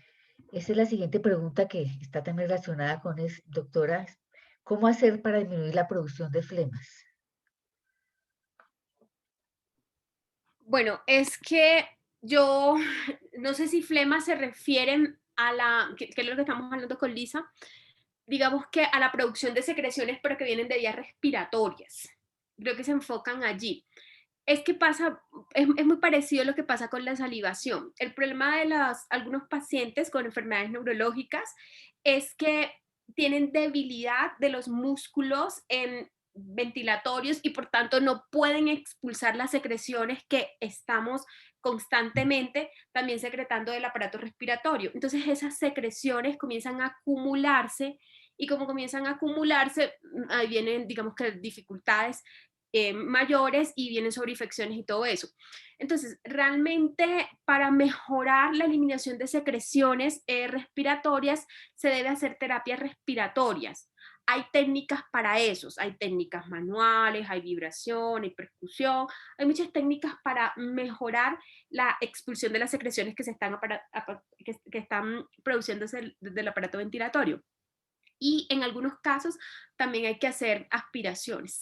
es la siguiente pregunta que está también relacionada con es, doctora, ¿cómo hacer para disminuir la producción de flemas? Bueno, es que yo no sé si flemas se refieren a la, que es lo que estamos hablando con Lisa, digamos que a la producción de secreciones, pero que vienen de vías respiratorias. Creo que se enfocan allí. Es que pasa, es muy parecido a lo que pasa con la salivación. El problema de algunos pacientes con enfermedades neurológicas es que tienen debilidad de los músculos ventilatorios y por tanto no pueden expulsar las secreciones que estamos constantemente también secretando del aparato respiratorio. Entonces esas secreciones comienzan a acumularse y como comienzan a acumularse, ahí vienen, digamos que dificultades mayores y vienen sobre infecciones y todo eso. Entonces, realmente para mejorar la eliminación de secreciones respiratorias se debe hacer terapias respiratorias. Hay técnicas para eso, hay técnicas manuales, hay vibración, hay percusión, hay muchas técnicas para mejorar la expulsión de las secreciones que se están, que están produciéndose desde el aparato ventilatorio. Y en algunos casos también hay que hacer aspiraciones.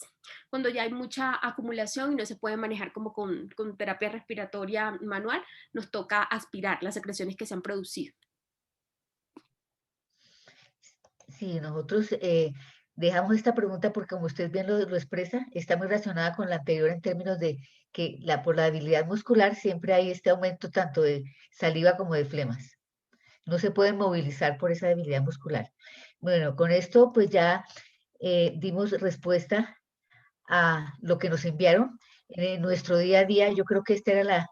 Cuando ya hay mucha acumulación y no se puede manejar como con terapia respiratoria manual, nos toca aspirar las secreciones que se han producido. Sí, nosotros dejamos esta pregunta porque como usted bien lo expresa, está muy relacionada con la anterior en términos de que por la debilidad muscular siempre hay este aumento tanto de saliva como de flemas. No se pueden movilizar por esa debilidad muscular. Bueno, con esto pues ya dimos respuesta a lo que nos enviaron. En nuestro día a día, yo creo que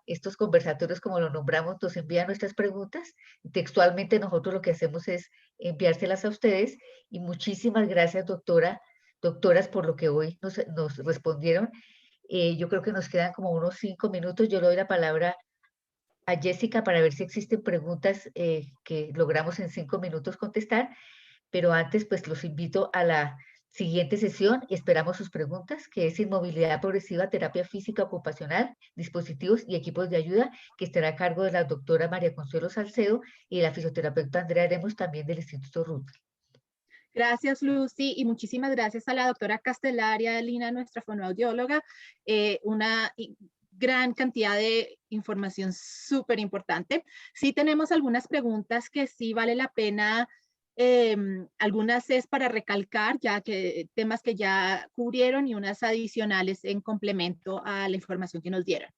estos conversatorios, como lo nombramos, nos envían nuestras preguntas. Textualmente nosotros lo que hacemos es enviárselas a ustedes y muchísimas gracias, doctoras, por lo que hoy nos respondieron. Yo creo que nos quedan como unos 5 minutos. Yo le doy la palabra a Jessica para ver si existen preguntas que logramos en 5 minutos contestar, pero antes pues los invito a la siguiente sesión. Esperamos sus preguntas, que es inmovilidad progresiva, terapia física ocupacional, dispositivos y equipos de ayuda, que estará a cargo de la doctora María Consuelo Salcedo y la fisioterapeuta Andrea Aremos, también del Instituto Ruth. Gracias, Lucy, y muchísimas gracias a la doctora Castelaria Lina, nuestra fonoaudióloga. Una gran cantidad de información súper importante. Sí tenemos algunas preguntas que sí vale la pena, algunas es para recalcar, ya que temas que ya cubrieron y unas adicionales en complemento a la información que nos dieron.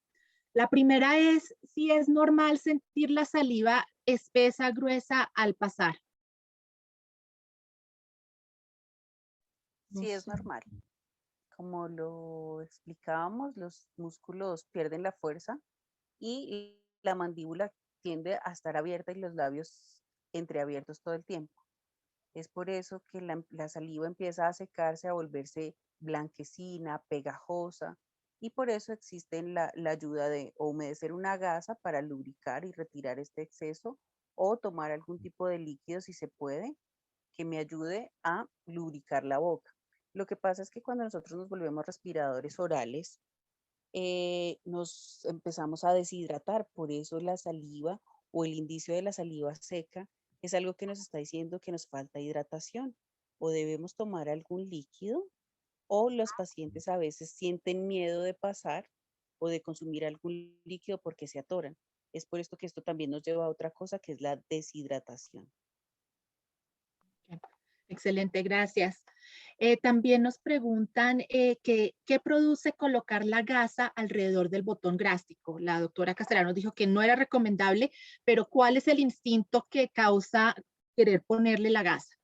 La primera es si es normal sentir la saliva espesa, gruesa al pasar. Sí, es normal. Como lo explicábamos, los músculos pierden la fuerza y la mandíbula tiende a estar abierta y los labios entreabiertos todo el tiempo. Es por eso que la saliva empieza a secarse, a volverse blanquecina, pegajosa, y por eso existe la ayuda de o humedecer una gasa para lubricar y retirar este exceso, o tomar algún tipo de líquido si se puede, que me ayude a lubricar la boca. Lo que pasa es que cuando nosotros nos volvemos respiradores orales, nos empezamos a deshidratar, por eso la saliva o el indicio de la saliva seca es algo que nos está diciendo que nos falta hidratación o debemos tomar algún líquido, o los pacientes a veces sienten miedo de pasar o de consumir algún líquido porque se atoran. Es por esto que esto también nos lleva a otra cosa que es la deshidratación. Excelente, gracias. También nos preguntan ¿qué produce colocar la gasa alrededor del botón gástrico? La doctora Castellano dijo que no era recomendable, pero ¿cuál es el instinto que causa querer ponerle la gasa?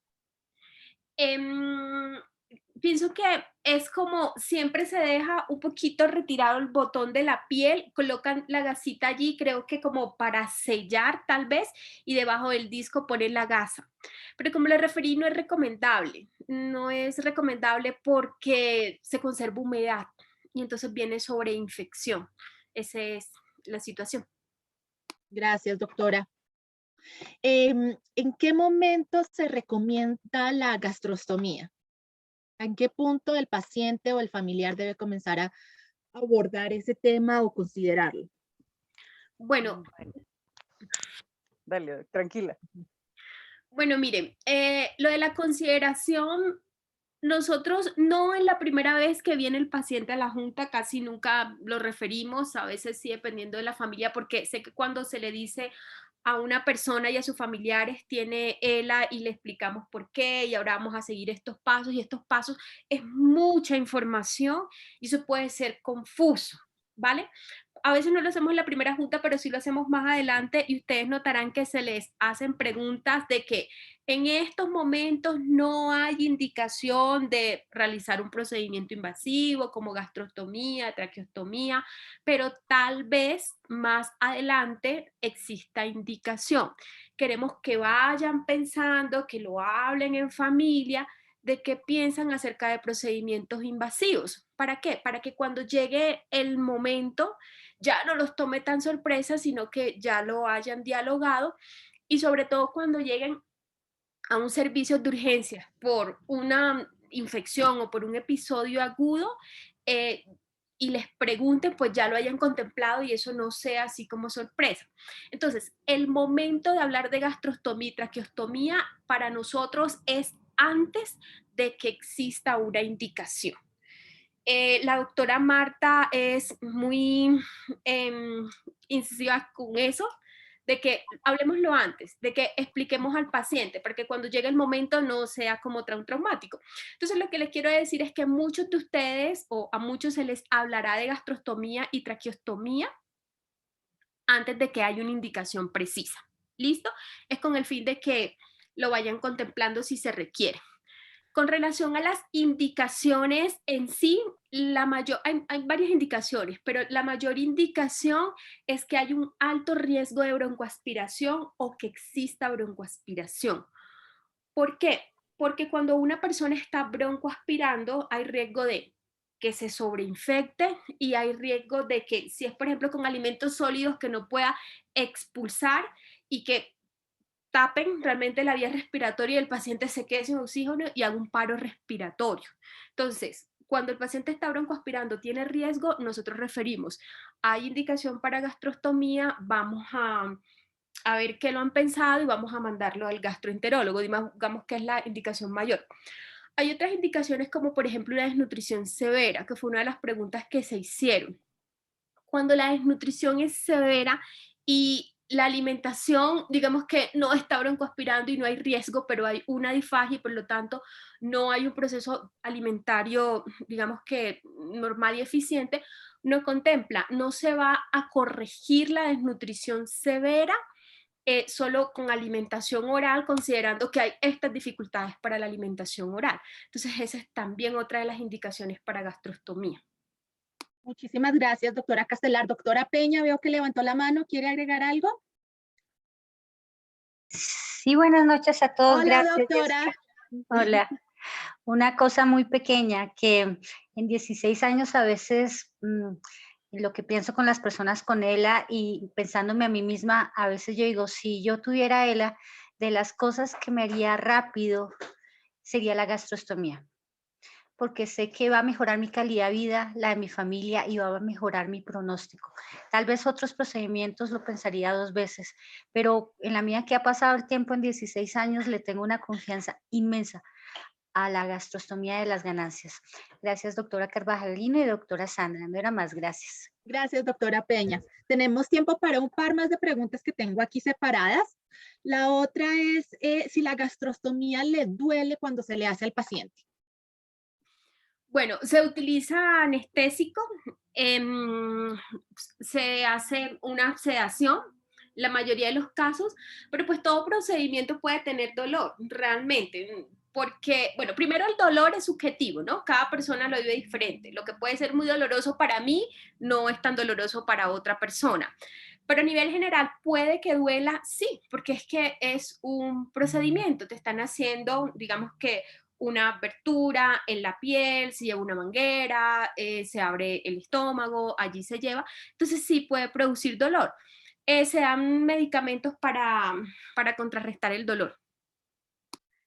Pienso que es como siempre se deja un poquito retirado el botón de la piel, colocan la gasita allí, creo que como para sellar tal vez, y debajo del disco ponen la gasa. Pero como le referí, no es recomendable. No es recomendable porque se conserva humedad y entonces viene sobreinfección. Esa es la situación. Gracias, doctora. ¿En qué momento se recomienda la gastrostomía? ¿En qué punto el paciente o el familiar debe comenzar a abordar ese tema o considerarlo? Bueno, Dale, tranquila. Bueno, miren, lo de la consideración, nosotros no es la primera vez que viene el paciente a la junta, casi nunca lo referimos, a veces sí dependiendo de la familia, porque sé que cuando se le dice a una persona y a sus familiares tiene ELA y le explicamos por qué y ahora vamos a seguir estos pasos y estos pasos es mucha información y eso puede ser confuso, ¿vale? A veces no lo hacemos en la primera junta, pero sí lo hacemos más adelante y ustedes notarán que se les hacen preguntas de que en estos momentos no hay indicación de realizar un procedimiento invasivo como gastrostomía, traqueostomía, pero tal vez más adelante exista indicación. Queremos que vayan pensando, que lo hablen en familia, de qué piensan acerca de procedimientos invasivos. ¿Para qué? Para que cuando llegue el momento ya no los tome tan sorpresa, sino que ya lo hayan dialogado y sobre todo cuando lleguen a un servicio de urgencia por una infección o por un episodio agudo y les pregunten, pues ya lo hayan contemplado y eso no sea así como sorpresa. Entonces, el momento de hablar de gastrostomía y traqueostomía para nosotros es antes de que exista una indicación. La doctora Marta es muy incisiva con eso, de que hablemoslo antes, de que expliquemos al paciente, para que cuando llegue el momento no sea como traumático. Entonces, lo que les quiero decir es que muchos de ustedes, o a muchos se les hablará de gastrostomía y traqueostomía antes de que haya una indicación precisa. ¿Listo? Es con el fin de que lo vayan contemplando si se requiere. Con relación a las indicaciones en sí, hay varias indicaciones, pero la mayor indicación es que hay un alto riesgo de broncoaspiración o que exista broncoaspiración. ¿Por qué? Porque cuando una persona está broncoaspirando, hay riesgo de que se sobreinfecte y hay riesgo de que, si es por ejemplo con alimentos sólidos, que no pueda expulsar y que tapen realmente la vía respiratoria y el paciente se quede sin oxígeno y haga un paro respiratorio. Entonces, cuando el paciente está broncoaspirando, tiene riesgo, nosotros referimos. Hay indicación para gastrostomía, vamos a ver qué lo han pensado y vamos a mandarlo al gastroenterólogo, digamos que es la indicación mayor. Hay otras indicaciones como por ejemplo una desnutrición severa, que fue una de las preguntas que se hicieron. Cuando la desnutrición es severa y la alimentación, digamos que no está broncoaspirando y no hay riesgo, pero hay una disfagia y por lo tanto no hay un proceso alimentario, digamos que normal y eficiente, no contempla, no se va a corregir la desnutrición severa solo con alimentación oral, considerando que hay estas dificultades para la alimentación oral. Entonces, esa es también otra de las indicaciones para gastrostomía. Muchísimas gracias, doctora Castelar. Doctora Peña, veo que levantó la mano. ¿Quiere agregar algo? Sí, buenas noches a todos. Hola, Gracias, doctora. Jessica. Hola. Una cosa muy pequeña, que en 16 años a veces lo que pienso con las personas con ELA y pensándome a mí misma, a veces yo digo, si yo tuviera ELA, de las cosas que me haría rápido sería la gastrostomía. porque sé que va a mejorar mi calidad de vida, la de mi familia y va a mejorar mi pronóstico. Tal vez otros procedimientos lo pensaría 2 veces, pero en la medida que ha pasado el tiempo, en 16 años, le tengo una confianza inmensa a la gastrostomía de las ganancias. Gracias, doctora Carvajalino y doctora Sandra. No era más, gracias. Gracias, doctora Peña. Tenemos tiempo para un par más de preguntas que tengo aquí separadas. La otra es si la gastrostomía le duele cuando se le hace al paciente. Bueno, se utiliza anestésico, se hace una sedación, la mayoría de los casos, pero pues todo procedimiento puede tener dolor, realmente, porque, bueno, primero el dolor es subjetivo, ¿no? Cada persona lo vive diferente. Lo que puede ser muy doloroso para mí no es tan doloroso para otra persona. Pero a nivel general, ¿puede que duela? Sí, porque es que es un procedimiento. Te están haciendo, digamos que una abertura en la piel, se lleva una manguera, se abre el estómago, allí se lleva. Entonces sí puede producir dolor. Se dan medicamentos para contrarrestar el dolor.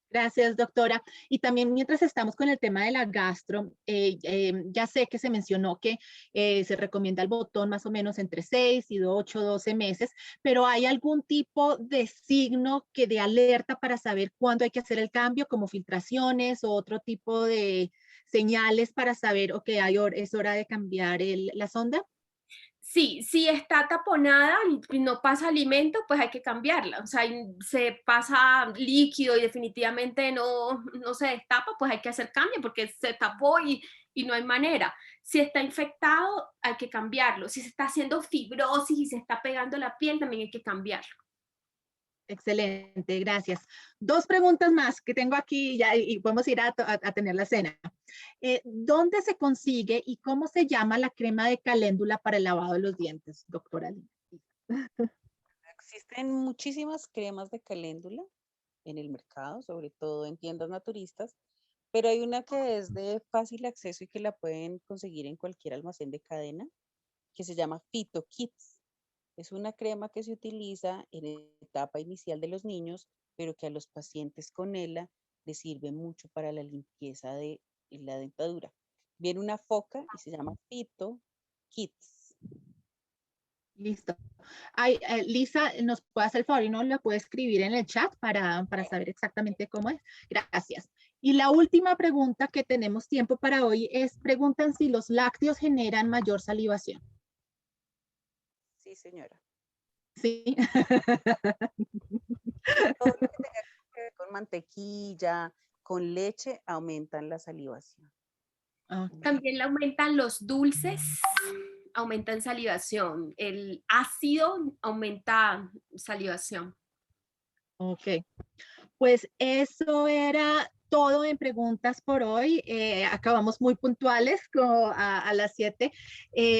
Gracias, doctora. Y también mientras estamos con el tema de la gastro, ya sé que se mencionó que se recomienda el botón más o menos entre 6 y 8, 12 meses, pero ¿hay algún tipo de signo que de alerta para saber cuándo hay que hacer el cambio, como filtraciones o otro tipo de señales para saber, ok, es hora de cambiar la sonda? Sí, si está taponada y no pasa alimento, pues hay que cambiarla. O sea, se pasa líquido y definitivamente no se destapa, pues hay que hacer cambio porque se tapó y no hay manera. Si está infectado, hay que cambiarlo. Si se está haciendo fibrosis y se está pegando la piel, también hay que cambiarlo. Excelente, gracias. 2 preguntas más que tengo aquí ya y podemos ir a tener la cena. ¿Dónde se consigue y cómo se llama la crema de caléndula para el lavado de los dientes, doctora Lina? Existen muchísimas cremas de caléndula en el mercado, sobre todo en tiendas naturistas, pero hay una que es de fácil acceso y que la pueden conseguir en cualquier almacén de cadena, que se llama Phyto Kids. Es una crema que se utiliza en la etapa inicial de los niños, pero que a los pacientes con ELA les sirve mucho para la limpieza de la dentadura. Viene una foca y se llama Phyto Kids. Listo. Ay, Lisa, ¿nos puede hacer el favor y nos lo puede escribir en el chat para saber exactamente cómo es? Gracias. Y la última pregunta que tenemos tiempo para hoy es, preguntan si los lácteos generan mayor salivación. Sí, señora. Sí. Todo lo que tenga que ver con mantequilla, con leche, aumentan la salivación. Okay. También le aumentan los dulces, aumentan salivación. El ácido aumenta salivación. Ok. Pues eso era todo en preguntas por hoy. Acabamos muy puntuales a las 7.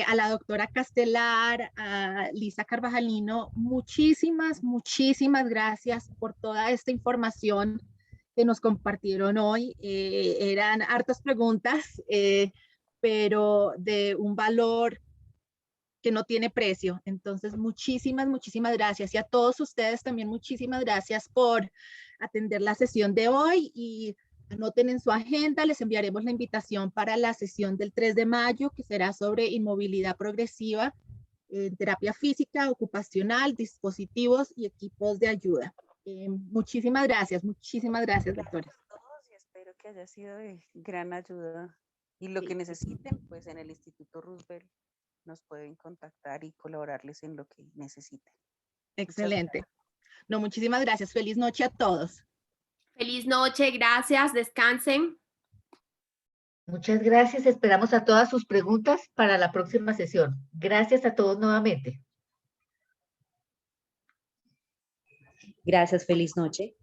A la doctora Castelar, a Lisa Carvajalino, muchísimas gracias por toda esta información que nos compartieron hoy. Eran hartas preguntas, pero de un valor que no tiene precio. Entonces, muchísimas gracias. Y a todos ustedes también muchísimas gracias por atender la sesión de hoy y anoten en su agenda, les enviaremos la invitación para la sesión del 3 de mayo, que será sobre inmovilidad progresiva, terapia física, ocupacional, dispositivos y equipos de ayuda. Muchísimas gracias, doctores. A todos y espero que haya sido de gran ayuda. Y lo que necesiten, pues en el Instituto Roosevelt nos pueden contactar y colaborarles en lo que necesiten. Excelente. No, muchísimas gracias. Feliz noche a todos. Feliz noche, gracias, descansen. Muchas gracias. Esperamos a todas sus preguntas para la próxima sesión. Gracias a todos nuevamente. Gracias, feliz noche.